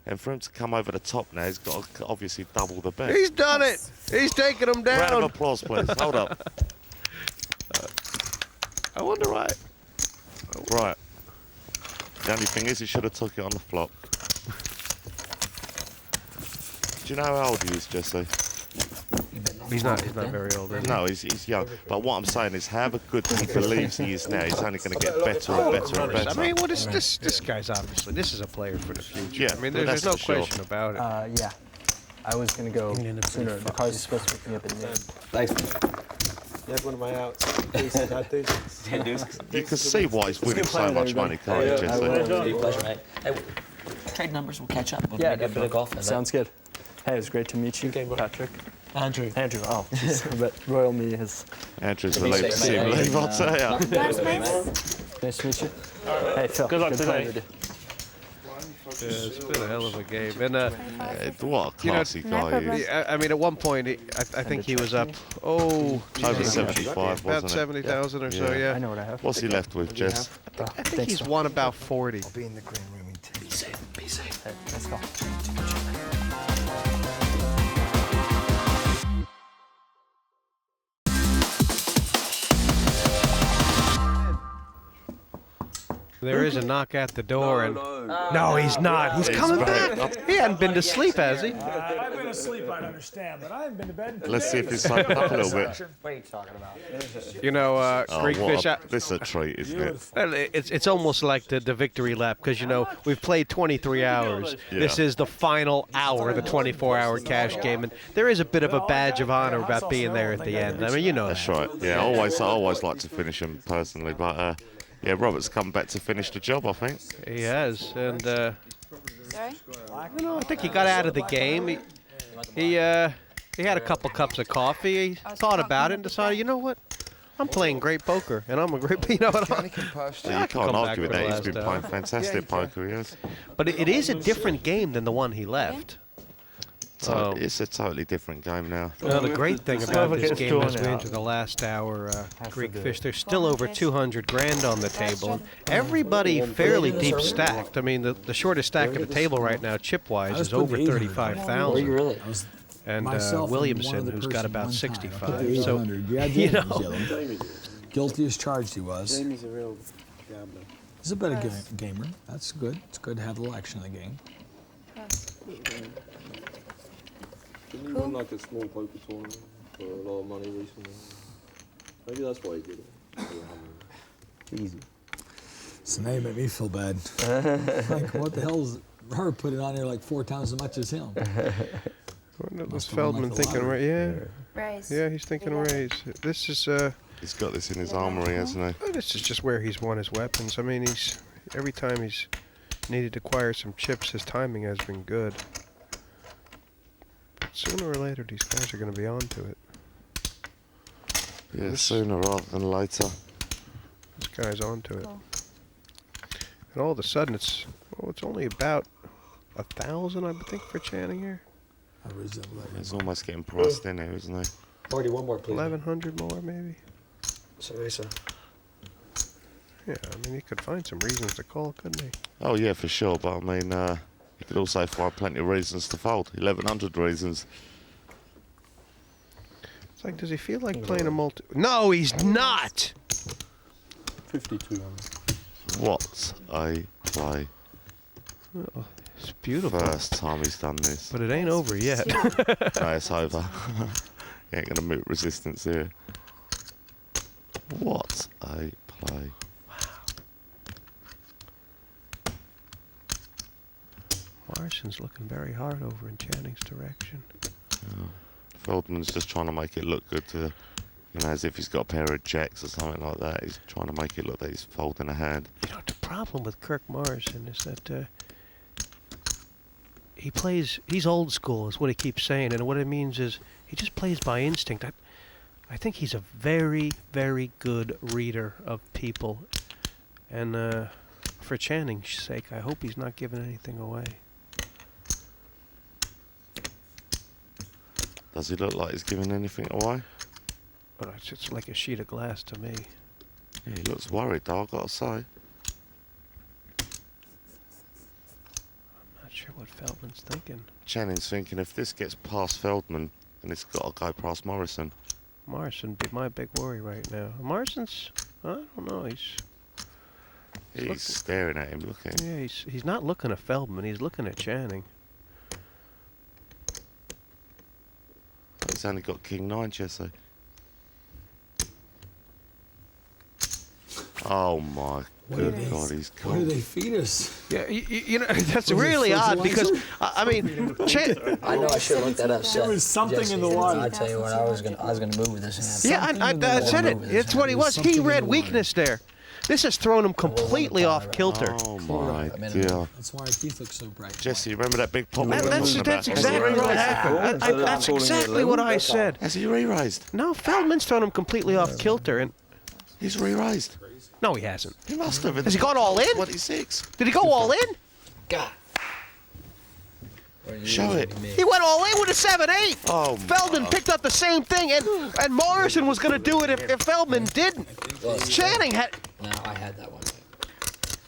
Speaker 6: And for him to come over the top now, he's got to obviously double the bet.
Speaker 5: He's done it. He's taking him down.
Speaker 6: Round of applause, please. Hold up.
Speaker 5: I wonder why.
Speaker 6: Right. The only thing is, he should have took it on the flop. Do you know how old he is, Jesse?
Speaker 5: He's not very old, is he?
Speaker 6: No, he's young. But what I'm saying is, however good he believes he is now, he's only going to get better and better and better.
Speaker 5: I mean, what is this? This guy's obviously, this is a player for the future.
Speaker 6: Yeah,
Speaker 5: I mean, there's no question about it.
Speaker 8: Yeah. I was going to go sooner. The car's supposed to pick me up at noon.
Speaker 7: Thanks. You had one of my outs.
Speaker 6: You can see why he's winning so much money, can't you, Jesse?
Speaker 12: Pleasure, mate. Hey, trade numbers, we'll catch up. We'll
Speaker 8: Yeah,
Speaker 12: make a bit of golf.
Speaker 8: Sounds good. Hey, it was great to meet you, Patrick.
Speaker 12: Andrew.
Speaker 8: Andrew, oh, jeez. But Royal me is...
Speaker 6: Andrew's the lead team leave, I'll tell you.
Speaker 3: Nice
Speaker 8: to meet you. Hey, Phil.
Speaker 11: Good luck today.
Speaker 5: Yeah, it's been a hell of a game. And
Speaker 6: what a classy guy he is.
Speaker 5: I mean, at one point, I think he was up,
Speaker 6: over 75,
Speaker 5: about
Speaker 6: wasn't it?
Speaker 5: 70,000 or so, yeah.
Speaker 8: I know what I have.
Speaker 6: What's he left with, Jess?
Speaker 5: I think he's won about 40.
Speaker 13: I'll be in the green room in 10.
Speaker 12: Be safe. Be safe.
Speaker 8: Hey, let's go.
Speaker 5: There is a knock at the door, and no, he's not. He's coming back. He hadn't been to sleep, has he?
Speaker 14: I've been asleep, I'd understand, but I haven't been to bed.
Speaker 6: Let's see if he's soaked up a little bit.
Speaker 8: What are you talking about?
Speaker 5: You know, Greekfish.
Speaker 6: This is a treat, isn't it?
Speaker 5: Well, it's almost like the victory lap, because, you know, we've played 23 hours.
Speaker 6: Yeah.
Speaker 5: This is the final hour, the 24-hour cash game, and there is a bit of a badge of honor about being there at the end. I mean, you know.
Speaker 6: That's right. Yeah, I always like to finish him personally, but yeah, Robert's come back to finish the job, I think.
Speaker 5: He has, and
Speaker 3: Sorry?
Speaker 5: you know, I think he got out of the game. He had a couple cups of coffee. He thought about it and decided, you know what? I'm playing great poker, and I'm a great, you know what?
Speaker 6: Yeah, you can't argue with that. He's been playing fantastic poker, he has.
Speaker 5: But it is a different game than the one he left.
Speaker 6: It's a totally different game now.
Speaker 5: Well, the great thing about this game as we enter the last hour, Greekfish, there's still over 200 grand on the table. Everybody fairly deep stacked. I mean, the shortest stack at the table right now, chip-wise, is over 35,000.
Speaker 12: Really?
Speaker 5: And Williamson, who's got about 65.
Speaker 9: So,
Speaker 5: you know.
Speaker 9: Guilty as charged he was.
Speaker 7: Jamie's a real gambler.
Speaker 9: He's a better gamer. That's good. It's good to have a little action in the game.
Speaker 4: Didn't he win like a small poker tournament for a lot of money recently? Maybe that's why he did it.
Speaker 8: Easy.
Speaker 9: So now you make me feel bad. Like, what the hell is her putting on here like 4 times as much as him?
Speaker 5: Was Feldman thinking, right? Yeah.
Speaker 3: Raise.
Speaker 5: Yeah, he's thinking raise. This is
Speaker 6: He's got this in his armory, hasn't he?
Speaker 5: this is just where he's won his weapons. I mean, every time he's needed to acquire some chips, his timing has been good. But sooner or later, these guys are going to be onto it.
Speaker 6: Yeah, sooner rather than later.
Speaker 5: This guy's onto it. And all of a sudden, it's only about 1,000, I think, for Channing here.
Speaker 6: He's almost getting priced in here, isn't he?
Speaker 7: Already one more, please.
Speaker 5: 1,100 more, maybe.
Speaker 7: Sorry, sir.
Speaker 5: Yeah, I mean, he could find some reasons to call, couldn't he?
Speaker 6: Oh, yeah, for sure. But, I mean, you could also find plenty of reasons to fold. 1,100 reasons.
Speaker 5: It's like, does he feel like playing a multi... No, he's not!
Speaker 4: 52.
Speaker 6: What a play.
Speaker 5: Oh, it's beautiful.
Speaker 6: First time he's done this.
Speaker 5: But it ain't over yet.
Speaker 6: No, it's over. He ain't going to meet resistance here. What a play.
Speaker 5: Morrison's looking very hard over in Channing's direction.
Speaker 6: Oh. Feldman's just trying to make it look good to, you know, as if he's got a pair of jacks or something like that. He's trying to make it look that he's folding a hand.
Speaker 5: You know, the problem with Kirk Morrison is that he's old school, is what he keeps saying, and what it means is he just plays by instinct. I think he's a very, very good reader of people, and for Channing's sake, I hope he's not giving anything away.
Speaker 6: Does he look like he's giving anything away?
Speaker 5: But it's just like a sheet of glass to me.
Speaker 6: Yeah, he looks worried, though, I've got to say.
Speaker 5: I'm not sure what Feldman's thinking.
Speaker 6: Channing's thinking if this gets past Feldman, then it's got to go past Morrison.
Speaker 5: Morrison would be my big worry right now. Morrison's, I don't know,
Speaker 6: He's staring at him, looking.
Speaker 5: Yeah, he's not looking at Feldman, he's looking at Channing.
Speaker 6: He's only got King 9, Jesse. Oh my good God, he's cool.
Speaker 9: What do they feed us?
Speaker 5: Yeah, you know, that's really odd because, I mean,
Speaker 13: I know I should have looked that up.
Speaker 14: There was something in the water.
Speaker 13: I tell you what, I was gonna move with this.
Speaker 5: yeah, I said it. It's what he was. He read weakness there. This has thrown him completely off kilter.
Speaker 6: Oh my God.
Speaker 9: That's why our teeth look so bright.
Speaker 6: Jesse, remember that big pot we were
Speaker 5: That's
Speaker 6: talking about?
Speaker 5: exactly what happened. That's exactly what I said.
Speaker 6: Has he re-raised?
Speaker 5: No, Feldman's thrown him completely off kilter, and
Speaker 6: he's re-raised.
Speaker 5: No, he hasn't.
Speaker 6: He must have.
Speaker 5: Has he gone all in?
Speaker 6: 26.
Speaker 5: Did he go all in?
Speaker 13: God.
Speaker 6: Show it.
Speaker 5: He went all in with a 7-8.
Speaker 6: Oh,
Speaker 5: Feldman picked up the same thing, and Morrison was going to do it if Feldman didn't. Channing had.
Speaker 13: No, I had that one.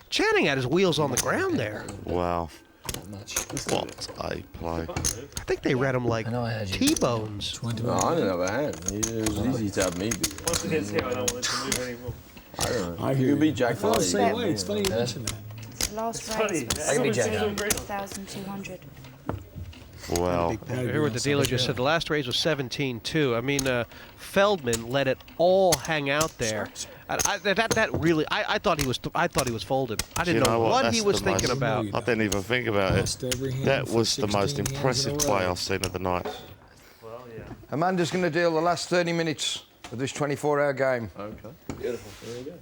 Speaker 5: Channing had his wheels on the ground there.
Speaker 6: Wow.
Speaker 13: Not much.
Speaker 6: What a play.
Speaker 5: I think they read him like T-bones.
Speaker 4: No, I didn't have a hand. It was easy to have me beat.
Speaker 11: Once it gets here, I don't want it to move anymore.
Speaker 4: I don't know.
Speaker 9: I hear
Speaker 4: You beat Jack
Speaker 9: I felt the
Speaker 4: Flaherty.
Speaker 9: same way. It's funny you mention that.
Speaker 3: Last
Speaker 11: funny.
Speaker 3: race
Speaker 11: I can be
Speaker 3: was
Speaker 11: Jack.
Speaker 3: 16,200.
Speaker 6: Well,
Speaker 5: I heard what the dealer just said. The last raise was 17-2. I mean, Feldman let it all hang out there. That really, I thought he was folded. I didn't know what he was thinking about.
Speaker 6: I didn't even think about it. That was the most impressive play I've seen of the night.
Speaker 11: Well, yeah.
Speaker 13: Amanda's going to deal the last 30 minutes of this 24-hour game.
Speaker 4: Okay. Beautiful. There you go.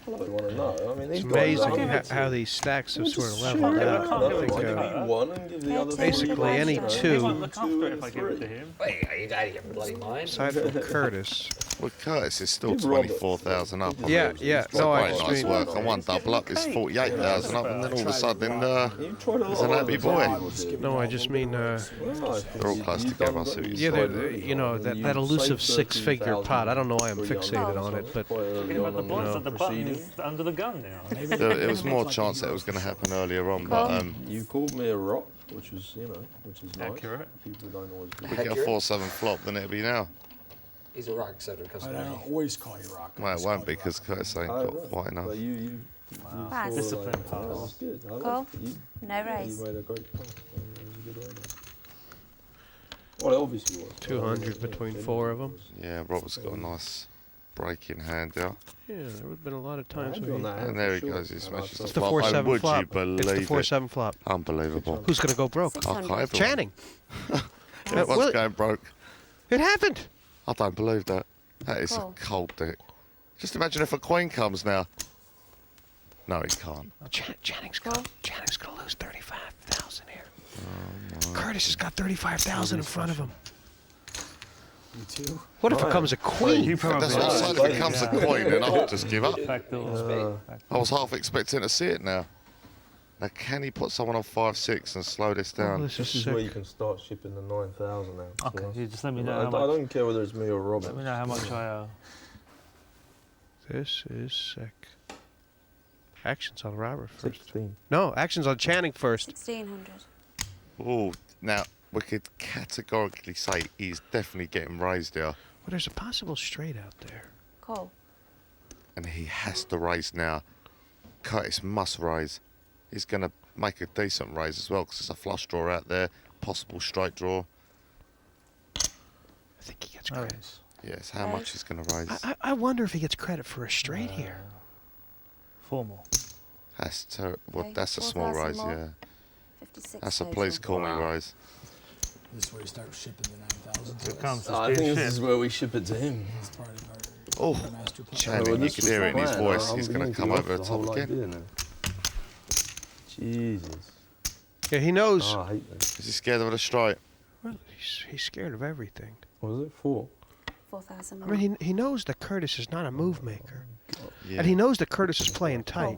Speaker 4: I don't want to know. I mean,
Speaker 5: It's amazing how these stacks have sort of leveled out. I think, basically, any two,
Speaker 11: Look after it if I give it to him.
Speaker 13: Wait, are you out of your bloody mind?
Speaker 5: aside from Curtis.
Speaker 6: Well, Curtis is still 24,000 up.
Speaker 5: Yeah. No, I
Speaker 6: Quite
Speaker 5: just
Speaker 6: nice
Speaker 5: mean.
Speaker 6: work. And one double up is 48,000 up, and then all of a sudden, he's an happy boy.
Speaker 5: No, I just mean.
Speaker 6: They're all close together. I see what
Speaker 5: Yeah,
Speaker 6: you're saying.
Speaker 5: you know that elusive six-figure pot. I don't know why I'm fixated on it, but
Speaker 11: Talking about the bluffs at the button is under the gun now.
Speaker 6: There was more chance that it was going to happen earlier on, but
Speaker 4: you called me a rock, which is nice.
Speaker 11: Accurate.
Speaker 4: People don't always
Speaker 6: if we get a 4-7 flop, then it'll be now.
Speaker 13: He's a rock, except because
Speaker 9: I don't always call you rock.
Speaker 6: Well, it won't be because Curtis ain't got quite enough.
Speaker 4: But you
Speaker 3: Pass.
Speaker 11: Discipline
Speaker 4: that
Speaker 11: pass.
Speaker 4: was good. I
Speaker 3: Go.
Speaker 4: liked it.
Speaker 3: No
Speaker 4: You
Speaker 3: raise.
Speaker 4: made a great pass. It was a good way there. Well, it obviously was.
Speaker 5: 200 between four of them.
Speaker 6: Yeah, Robert's got a nice breaking hand out.
Speaker 5: Yeah, there would have been a lot of times where he...
Speaker 6: And there he goes, he smashes the
Speaker 5: It's the
Speaker 6: flop.
Speaker 5: 4-7
Speaker 6: And would
Speaker 5: flop.
Speaker 6: you believe
Speaker 5: It's the
Speaker 6: it?
Speaker 5: 4-7 flop.
Speaker 6: Unbelievable.
Speaker 5: Who's going to go broke?
Speaker 6: I can't everyone.
Speaker 5: Channing.
Speaker 6: What's going broke?
Speaker 5: It happened.
Speaker 6: I don't believe that. That is a cold dick. Just imagine if a queen comes now. No, he can't.
Speaker 5: Channing's going to lose 35,000 here. Curtis has got 35,000 in front of him.
Speaker 9: You too?
Speaker 5: What if it becomes a queen?
Speaker 6: That's what I'm saying. If it becomes a queen, then I'll just give up.
Speaker 11: Backdoor.
Speaker 6: I was half expecting to see it now. Now, can he put someone on 5-6 and slow this down?
Speaker 5: this
Speaker 4: This is where you can start shipping the 9,000 out.
Speaker 11: Okay, you just let me know
Speaker 4: I
Speaker 11: how much.
Speaker 4: don't care whether it's me or Robert.
Speaker 11: Let me know how much I
Speaker 5: This is sick. Actions on Robert first.
Speaker 4: 16.
Speaker 5: No, actions on Channing first.
Speaker 3: 1,600.
Speaker 6: Oh, now we could categorically say he's definitely getting raised here,
Speaker 5: Well, there's a possible straight out there.
Speaker 3: Call.
Speaker 6: and he has to raise now. Curtis must raise. He's going to make a decent raise as well because there's a flush draw out there, possible straight draw.
Speaker 5: I think he gets credit.
Speaker 6: Yes, how much he's going to raise?
Speaker 5: I wonder if he gets credit for a straight here.
Speaker 11: Formal.
Speaker 6: That's well,
Speaker 3: Okay,
Speaker 6: that's a small
Speaker 3: 4,000
Speaker 6: raise,
Speaker 3: more.
Speaker 6: yeah.
Speaker 3: 56
Speaker 6: That's a
Speaker 3: total.
Speaker 6: please call me raise.
Speaker 9: This is where you start shipping the 9,000 to
Speaker 11: Here comes the
Speaker 4: I think
Speaker 11: speed
Speaker 4: this
Speaker 11: ship.
Speaker 4: is where we ship it to him.
Speaker 9: It's part of our
Speaker 6: Oh,
Speaker 9: master plan.
Speaker 6: Channing, you can hear it in his voice. He's going to come over the top again.
Speaker 4: again. Jesus.
Speaker 5: Yeah, he knows.
Speaker 4: Oh, I hate that.
Speaker 6: Is he scared of the straight?
Speaker 5: Well, he's scared of everything.
Speaker 4: What was it? 4?
Speaker 3: 4,000
Speaker 5: I
Speaker 3: more.
Speaker 5: mean, he knows that Curtis is not a move maker.
Speaker 6: Yeah.
Speaker 5: And he knows that Curtis is playing tight.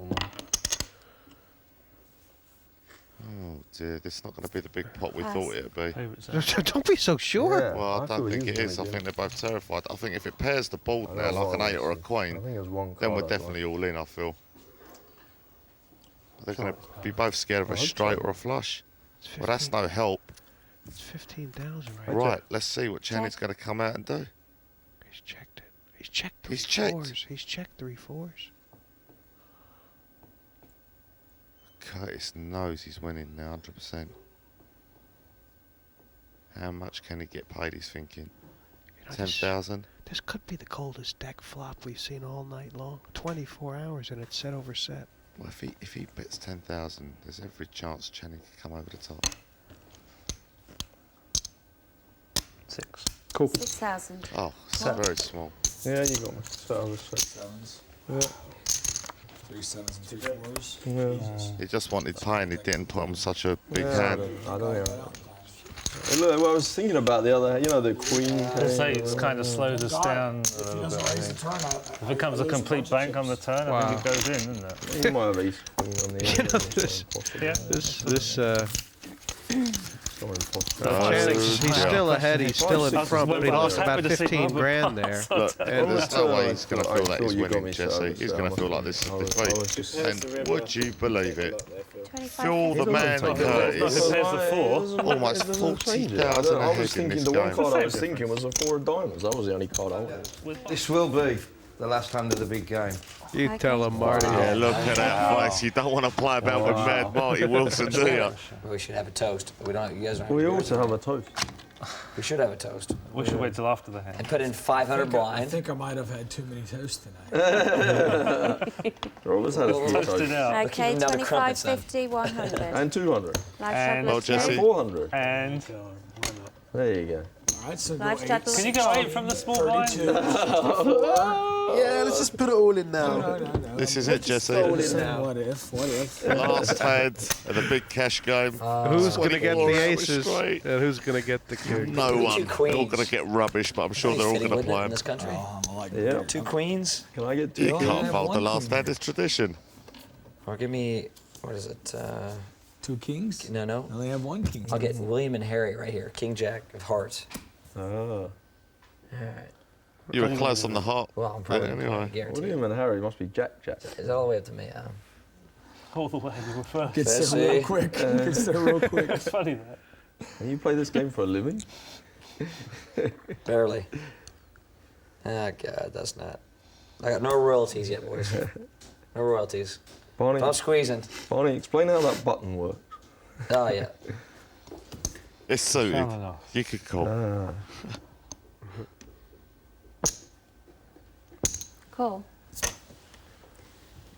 Speaker 6: Oh dear, this is not going to be the big pot we thought it would be.
Speaker 5: Don't be so sure.
Speaker 4: Yeah.
Speaker 6: Well, I
Speaker 4: I
Speaker 6: don't
Speaker 4: thought
Speaker 6: think
Speaker 4: he
Speaker 6: it
Speaker 4: was
Speaker 6: is. I
Speaker 4: gonna
Speaker 6: think they're both terrified. I think if it pairs the board now like an 8 or a queen,
Speaker 4: I think it was one
Speaker 6: then we're
Speaker 4: card,
Speaker 6: definitely all in, I feel. They're going to be both scared of a straight or a flush. Well, that's no help.
Speaker 5: It's 15,000
Speaker 6: Right, let's see what Channing's going to come out and do.
Speaker 5: He's checked it. He's checked
Speaker 6: He's
Speaker 5: 3
Speaker 6: checked.
Speaker 5: fours. He's checked 3 fours.
Speaker 6: Curtis knows he's winning now, 100%. How much can he get paid, he's thinking?
Speaker 5: You know,
Speaker 6: 10,000?
Speaker 5: This could be the coldest deck flop we've seen all night long. 24 hours and it's set over set.
Speaker 6: Well, if he bets 10,000, there's every chance Channing can come over the top.
Speaker 11: 6.
Speaker 7: Cool.
Speaker 3: 6,000.
Speaker 6: Oh, very small.
Speaker 7: Yeah, you got me. So I was
Speaker 9: Sevens.
Speaker 7: Yeah.
Speaker 9: 3 sevens and 2 fours.
Speaker 7: Yeah.
Speaker 6: He just wanted paying, he didn't put on such a big
Speaker 7: Yeah,
Speaker 6: hand.
Speaker 7: I don't know. Hey, look, what I was thinking about the other, you know, the queen.
Speaker 11: I'd say it's kind of slowed us down a
Speaker 14: If he
Speaker 11: little
Speaker 14: doesn't
Speaker 11: bit. I
Speaker 14: raise the
Speaker 11: think.
Speaker 14: turn,
Speaker 11: If it becomes a complete bank on the turn, I think it goes in, isn't it?
Speaker 7: He might have ace queen on the
Speaker 5: You
Speaker 7: end.
Speaker 5: know, he's still ahead, he's still in front, but he lost about 15 grand there.
Speaker 6: Look, there's no way he's going to feel that he's winning, Jesse. He's going to feel like this is defeat. And would you believe it? Phil the man Curtis, almost 40,000
Speaker 7: I was
Speaker 6: ahead in
Speaker 7: thinking
Speaker 6: this
Speaker 7: the one
Speaker 6: game.
Speaker 7: card I was thinking was a 4 of diamonds. That was the only card I wanted.
Speaker 13: This will be the last hand of the big game.
Speaker 5: You tell him, Marty.
Speaker 6: Yeah, look at that face. You don't want to play about with Mad Marty Wilson, do you?
Speaker 15: We should have a toast, but we don't. You guys don't.
Speaker 7: We also have a toast.
Speaker 15: We should have a toast.
Speaker 11: We should wait till after the hand.
Speaker 15: And put in 500
Speaker 14: I
Speaker 15: blind.
Speaker 14: think I might have had too many toasts tonight.
Speaker 7: Roland's had a few
Speaker 11: Toasted
Speaker 7: toasts.
Speaker 11: out.
Speaker 3: Okay,
Speaker 15: Keep them down to
Speaker 3: 25,
Speaker 15: crumpets, then.
Speaker 3: 50, 100.
Speaker 7: And 200.
Speaker 3: Live
Speaker 11: And-
Speaker 6: Well,
Speaker 3: shot
Speaker 6: Jesse.
Speaker 7: 400.
Speaker 11: And
Speaker 7: There you go.
Speaker 14: All right, so
Speaker 3: Live
Speaker 14: go
Speaker 3: shot.
Speaker 14: 8,
Speaker 11: can you go 8 from the small blind?
Speaker 14: 32, 64.
Speaker 9: Yeah, let's just put it all in now.
Speaker 14: No.
Speaker 6: This is it, Jesse.
Speaker 14: What if?
Speaker 6: Last hand of the big cash game.
Speaker 5: Who's going to get the
Speaker 6: 24 hours
Speaker 5: aces
Speaker 6: straight.
Speaker 5: and who's going to get the king?
Speaker 6: No one.
Speaker 15: Two
Speaker 6: They're
Speaker 15: queens.
Speaker 6: all going to get rubbish, but I'm sure they're all going to play
Speaker 15: in
Speaker 6: them.
Speaker 15: this country.
Speaker 7: Yeah.
Speaker 15: 2 queens.
Speaker 7: Can I get
Speaker 6: You
Speaker 7: 2?
Speaker 6: can't fold the last hand, it's tradition.
Speaker 15: Or give me, what is it?
Speaker 14: 2 kings?
Speaker 15: No.
Speaker 14: I only have 1 king.
Speaker 15: I'll get William and Harry right here. King Jack of hearts.
Speaker 7: Ah.
Speaker 15: All right.
Speaker 6: You were close on the heart.
Speaker 15: Well, I'm probably
Speaker 6: Anyway.
Speaker 15: guaranteed.
Speaker 7: William and Harry must be Jack.
Speaker 15: Is that all the way up to me?
Speaker 11: All the way you were first.
Speaker 14: Gets there real quick. Gets there real quick.
Speaker 11: It's funny that.
Speaker 7: And you play this game for a living?
Speaker 15: Barely. Ah, God, that's not. I got no royalties yet, boys. No royalties.
Speaker 7: Barney,
Speaker 15: I'm squeezing.
Speaker 7: Barney, explain how that button works.
Speaker 15: Oh, yeah.
Speaker 6: It's suited.
Speaker 11: Fair enough.
Speaker 6: You could call.
Speaker 7: Ah.
Speaker 3: Cool.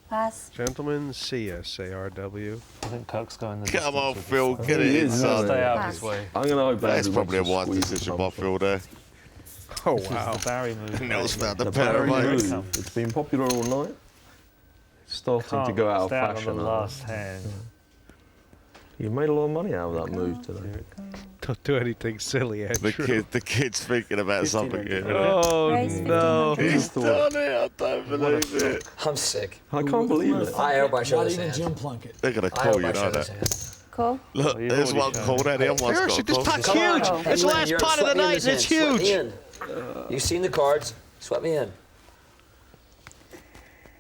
Speaker 3: Pass.
Speaker 5: Gentlemen, CSARW.
Speaker 11: I think Kirk's going the
Speaker 6: Come on,
Speaker 11: distance with
Speaker 6: Phil,
Speaker 11: this
Speaker 6: get
Speaker 11: one.
Speaker 6: it in, son.
Speaker 11: Stay out of
Speaker 3: Pass.
Speaker 11: his way.
Speaker 7: I'm going to hope
Speaker 6: That's
Speaker 7: Andrew
Speaker 6: probably a
Speaker 7: wants to
Speaker 6: wise
Speaker 7: squeeze the
Speaker 6: decision by
Speaker 7: bumper.
Speaker 6: Phil there.
Speaker 5: Oh,
Speaker 11: This is
Speaker 5: wow.
Speaker 11: the Barry move.
Speaker 6: Nels found the
Speaker 7: The
Speaker 6: pair of
Speaker 7: Barry
Speaker 6: mates.
Speaker 7: move. It's been popular all night. It's starting to go out of
Speaker 11: Stay out
Speaker 7: fashion.
Speaker 11: on the
Speaker 7: now.
Speaker 11: last hand.
Speaker 7: You made a lot of money out of that move today.
Speaker 5: Don't do anything silly, Andrew.
Speaker 6: The kid's thinking about something here.
Speaker 5: Oh,
Speaker 3: Raise
Speaker 5: no.
Speaker 3: 1500.
Speaker 6: He's done it, I don't believe it.
Speaker 15: I'm sick.
Speaker 7: I can't believe it.
Speaker 15: I everybody show
Speaker 14: Not
Speaker 15: this
Speaker 14: even
Speaker 15: hand.
Speaker 14: Jim Plunkett.
Speaker 6: They're going to
Speaker 15: I
Speaker 6: call
Speaker 15: hope
Speaker 6: you,
Speaker 15: I show
Speaker 6: know
Speaker 15: this
Speaker 6: that.
Speaker 15: hand.
Speaker 3: Cool.
Speaker 6: Look,
Speaker 11: Well, you've
Speaker 6: there's
Speaker 11: already
Speaker 6: one
Speaker 11: shown
Speaker 6: called out. The other one's
Speaker 5: Seriously,
Speaker 6: got
Speaker 5: this
Speaker 6: a
Speaker 5: pot's
Speaker 6: call.
Speaker 5: huge.
Speaker 15: Come on.
Speaker 5: It's the
Speaker 15: Hey,
Speaker 5: last
Speaker 15: Lynn,
Speaker 5: pot of the
Speaker 15: sweat me in
Speaker 5: night,
Speaker 15: this
Speaker 5: and it's
Speaker 15: hand. Sweat me
Speaker 5: huge.
Speaker 15: in. You've seen the cards. Sweat me in.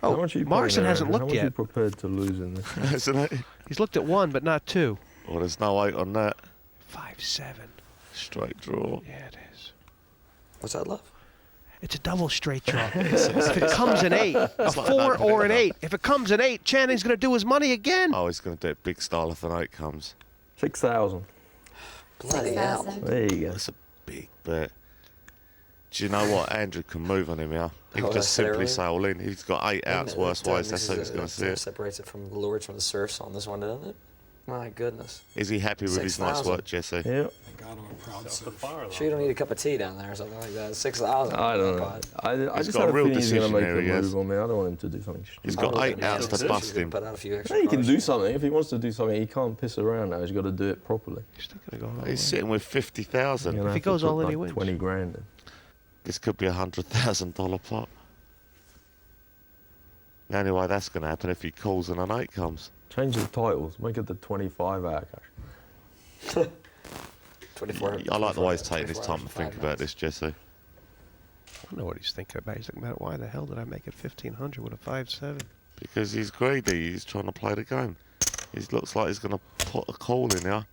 Speaker 7: How
Speaker 5: Oh,
Speaker 7: much are you
Speaker 5: Morrison
Speaker 7: paying,
Speaker 5: hasn't
Speaker 7: Aaron?
Speaker 5: looked
Speaker 7: How much are you
Speaker 5: yet.
Speaker 7: prepared to lose in this?
Speaker 6: Isn't it?
Speaker 5: He's looked at 1, but not 2.
Speaker 6: Well, there's no 8 on that.
Speaker 5: 5-7.
Speaker 6: Straight draw.
Speaker 5: Yeah, it is.
Speaker 15: What's that, love?
Speaker 5: It's a double straight draw. If it comes an 8, a
Speaker 6: It's like
Speaker 5: 4
Speaker 6: an
Speaker 5: or an
Speaker 6: opening
Speaker 5: 8. If it comes an 8, Channing's going to do his money again.
Speaker 6: Oh, he's going to do it big style if an 8 comes.
Speaker 7: 6,000.
Speaker 15: Bloody hell.
Speaker 3: 6,000.
Speaker 7: There you go.
Speaker 6: That's a big bet. Do you know what? Andrew can move on him, yeah? He
Speaker 15: Oh,
Speaker 6: can just
Speaker 15: that's there,
Speaker 6: simply
Speaker 15: really?
Speaker 6: say all in. He's got 8 outs worse wise. That's how he's going to see it.
Speaker 15: Separates it from the lords from the serfs on this one, doesn't it? My goodness.
Speaker 6: Is he happy with his night's
Speaker 15: 6,000.
Speaker 6: work, Jesse?
Speaker 7: Yeah.
Speaker 14: Thank God I'm a proud son.
Speaker 15: Sure you don't need a cup of tea down there or something like that. 6,000.
Speaker 7: I don't know. I
Speaker 6: He's
Speaker 7: just
Speaker 6: got
Speaker 7: had
Speaker 6: a
Speaker 7: a
Speaker 6: real
Speaker 7: feeling he's going to
Speaker 6: decision
Speaker 7: make
Speaker 6: here,
Speaker 7: a
Speaker 6: he has.
Speaker 7: move on me. I don't want him to do something stupid.
Speaker 6: He's got 8 outs to bust him.
Speaker 15: Put out a few extra
Speaker 7: Yeah, he can
Speaker 15: cards.
Speaker 7: do something. If he wants to do something, he can't piss around now. He's got to do it properly.
Speaker 5: He's still going to go all
Speaker 6: He's
Speaker 5: in.
Speaker 6: sitting with 50,000.
Speaker 7: You're gonna
Speaker 5: If he
Speaker 7: have to
Speaker 5: goes
Speaker 7: put
Speaker 5: all in, he
Speaker 7: like
Speaker 5: wins.
Speaker 7: 20 grand in.
Speaker 6: This could be a $100,000 pot. The only way that's going to happen if he calls and an 8 comes.
Speaker 7: Change the titles. Make it the 25 hour cash.
Speaker 15: 24.
Speaker 6: I like the way he's taking his
Speaker 15: 24
Speaker 6: time to
Speaker 15: hours,
Speaker 6: think
Speaker 15: 5
Speaker 6: about
Speaker 15: nights.
Speaker 6: this, Jesse.
Speaker 5: I don't know what he's thinking about. He's thinking about why the hell did I make it 1,500 with a 5-7?
Speaker 6: Because he's greedy. He's trying to play the game. He looks like he's going to put a call in here.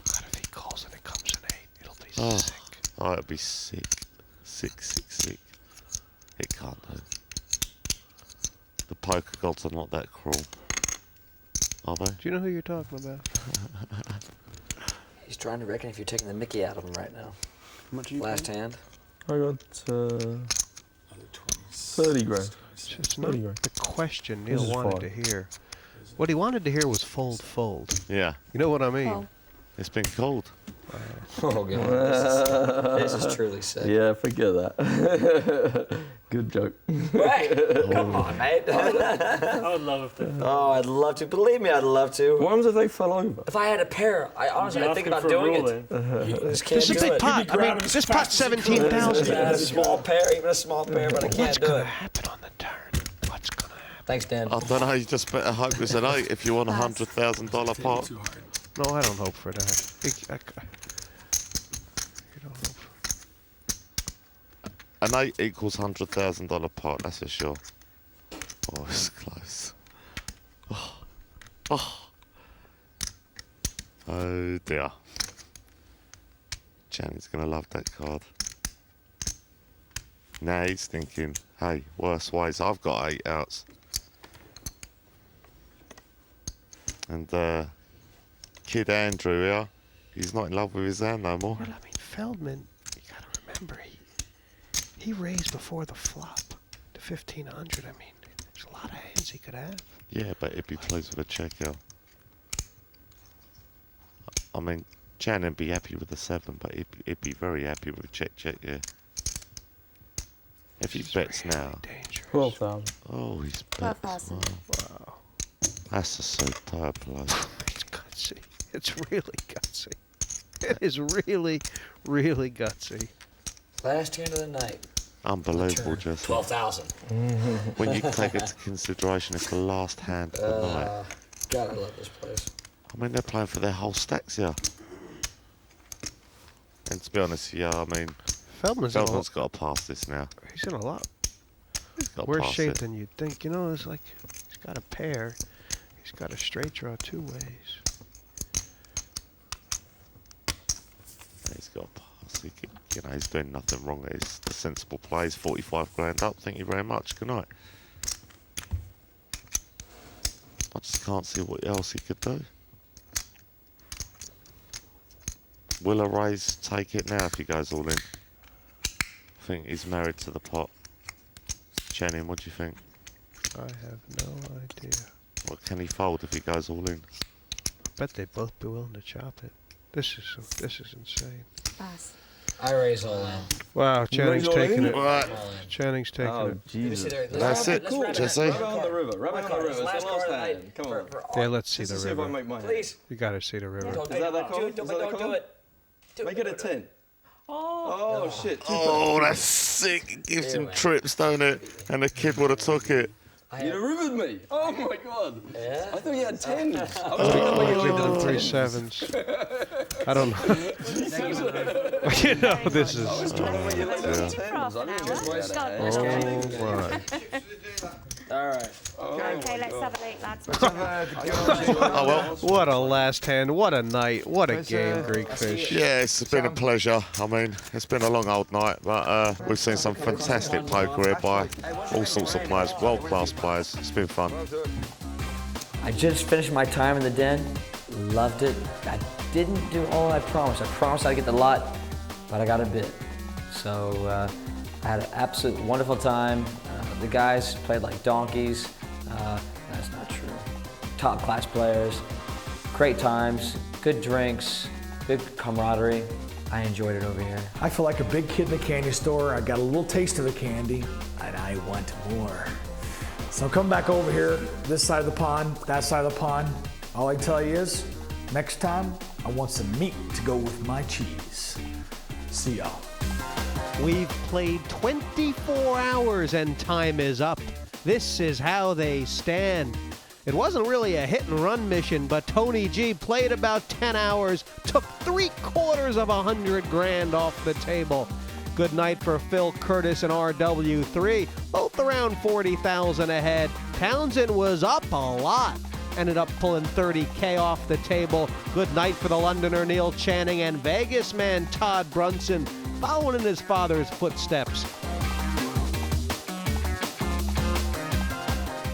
Speaker 5: God, if he calls and it comes an 8, it'll be
Speaker 6: Oh.
Speaker 5: sick.
Speaker 6: Oh, it'd be sick. Sick. It can't do. The poker gods are not that cruel. Are they?
Speaker 5: Do you know who you're talking about?
Speaker 15: He's trying to reckon if you're taking the mickey out of him right now.
Speaker 4: How much are you
Speaker 15: Last
Speaker 4: paying?
Speaker 15: hand.
Speaker 11: I got 30 grand.
Speaker 5: It's just not the question Neil wanted to hear. What he wanted to hear was fold, fold.
Speaker 6: Yeah.
Speaker 5: You know what I mean?
Speaker 3: Oh.
Speaker 6: It's been cold.
Speaker 15: Oh, God. This is truly sick.
Speaker 4: Yeah, forget that. Good joke.
Speaker 15: Right. Come on, mate.
Speaker 11: I would love if they fell.
Speaker 15: Oh, I'd love to. Believe me, I'd love to.
Speaker 4: What happens if they fell over?
Speaker 15: If I had a pair, I'd think about doing it. Just can't
Speaker 5: This is a
Speaker 15: do
Speaker 5: big
Speaker 15: it.
Speaker 5: pot. I mean, this pot's 17,000.
Speaker 15: Even a small pair, but I can't
Speaker 5: What's
Speaker 15: do
Speaker 5: gonna
Speaker 15: it.
Speaker 5: happen on the turn? What's gonna happen?
Speaker 15: Thanks, Dan.
Speaker 6: I don't know. You just better hope it's an 8 if you want $100,000 pot.
Speaker 5: No, I don't hope for that. You don't hope for.
Speaker 6: An 8 equals $100,000 pot. That's for sure. Oh, it's close. Oh dear. Janny's gonna love that card. Now he's thinking, hey, worse ways. I've got 8 outs. And Kid Andrew here, he's not in love with his hand no more.
Speaker 5: Well, I mean, Feldman, you gotta remember, he raised before the flop to 1,500. I mean, there's a lot of hands he could have.
Speaker 6: Yeah, but if he plays with a check out. I mean, Jan would be happy with a 7, but he'd be very happy with a check, yeah. If he bets
Speaker 5: really
Speaker 6: now.
Speaker 5: Dangerous.
Speaker 4: 12,000.
Speaker 6: Oh, he's bet.
Speaker 3: 12,000.
Speaker 5: Wow.
Speaker 6: That's a superb play.
Speaker 5: It's gutsy. It's really gutsy. It is really, really gutsy.
Speaker 15: Last hand of the night.
Speaker 6: Unbelievable, Jesse.
Speaker 15: 12,000.
Speaker 6: When you take into consideration it's the last hand of the night.
Speaker 15: God, I love this place.
Speaker 6: I mean, they're playing for their whole stacks here. And to be honest, yeah, I mean,
Speaker 5: Feldman's
Speaker 6: got to pass this now.
Speaker 5: He's in a lot
Speaker 6: He's got to
Speaker 5: worse
Speaker 6: pass
Speaker 5: shape
Speaker 6: it.
Speaker 5: than you'd think. You know, it's like he's got a pair. He's got a straight draw 2 ways.
Speaker 6: He's got to pass. You know, he's doing nothing wrong. It's the sensible play. He's 45 grand up. Thank you very much. Good night. I just can't see what else he could do. Will a raise take it now if he goes all in? I think he's married to the pot. Channing, what do you think?
Speaker 5: I have no idea.
Speaker 6: What can he fold if he goes all in?
Speaker 5: I bet they'd both be willing to chop it. This is insane.
Speaker 3: Pass.
Speaker 15: I raise all in.
Speaker 5: Wow, Channing's taking it.
Speaker 6: What?
Speaker 5: Channing's taking
Speaker 4: Oh,
Speaker 5: it.
Speaker 4: Jesus.
Speaker 6: That's it, Jesse.
Speaker 4: Rub it on the river. Rub it on the river. It's the last hand. Come on.
Speaker 5: Yeah, let's see the
Speaker 4: See if I
Speaker 5: river.
Speaker 4: make mine.
Speaker 15: Please.
Speaker 5: You gotta see the river.
Speaker 4: Is that that call? Is that that
Speaker 15: Don't
Speaker 4: call?
Speaker 15: do it.
Speaker 4: Make it a 10. Oh, shit.
Speaker 6: Oh, that's sick. It gives him trips, don't it? And the kid would have took it.
Speaker 4: You rivered me. Oh my god.
Speaker 15: Yeah?
Speaker 4: I thought you had 10. I was
Speaker 5: Oh, 3 sevens. I don't know. You know, this is. Oh my.
Speaker 15: All right.
Speaker 3: Okay, let's have a look, lads.
Speaker 6: Oh, well.
Speaker 5: What a last hand. What a night. What a game, Greekfish.
Speaker 6: Yeah, it's been a pleasure. I mean, it's been a long old night, but we've seen some fantastic poker here by all sorts of players, world-class players. It's been fun.
Speaker 15: I just finished my time in the den. Loved it. I didn't do all I promised. I promised I'd get the lot, but I got a bit. So I had an absolute wonderful time. The guys played like donkeys. That's not true. Top class players, great times, good drinks, good camaraderie. I enjoyed it over here.
Speaker 14: I feel like a big kid in a candy store. I got a little taste of the candy, and I want more. So come back over here, this side of the pond, that side of the pond. All I tell you is, next time, I want some meat to go with my cheese. See y'all.
Speaker 1: We've played 24 hours and time is up. This is how they stand. It wasn't really a hit and run mission, but Tony G played about 10 hours, took 3/4 of $100 grand off the table. Good night for Phil Curtis and RW3, both around 40,000 ahead. Townsend was up a lot, ended up pulling 30K off the table. Good night for the Londoner Neil Channing and Vegas man Todd Brunson, following in his father's footsteps.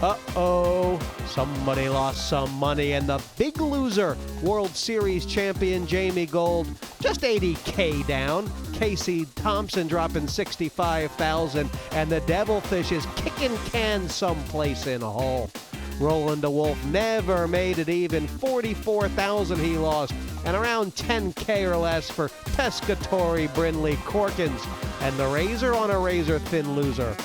Speaker 1: Uh-oh, somebody lost some money, and the big loser, World Series champion Jamie Gold, just $80K down. Casey Thompson dropping $65,000, and the Devilfish is kicking cans someplace in Hull. Roland to Wolfe never made it even, $44,000 he lost, and around $10K or less for Pescatori, Brindley, Corkins, and the Razor on a razor-thin loser.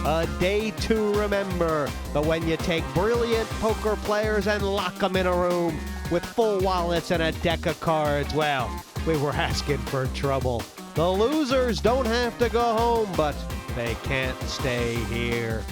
Speaker 1: A day to remember, but when you take brilliant poker players and lock them in a room with full wallets and a deck of cards, well, we were asking for trouble. The losers don't have to go home, but they can't stay here.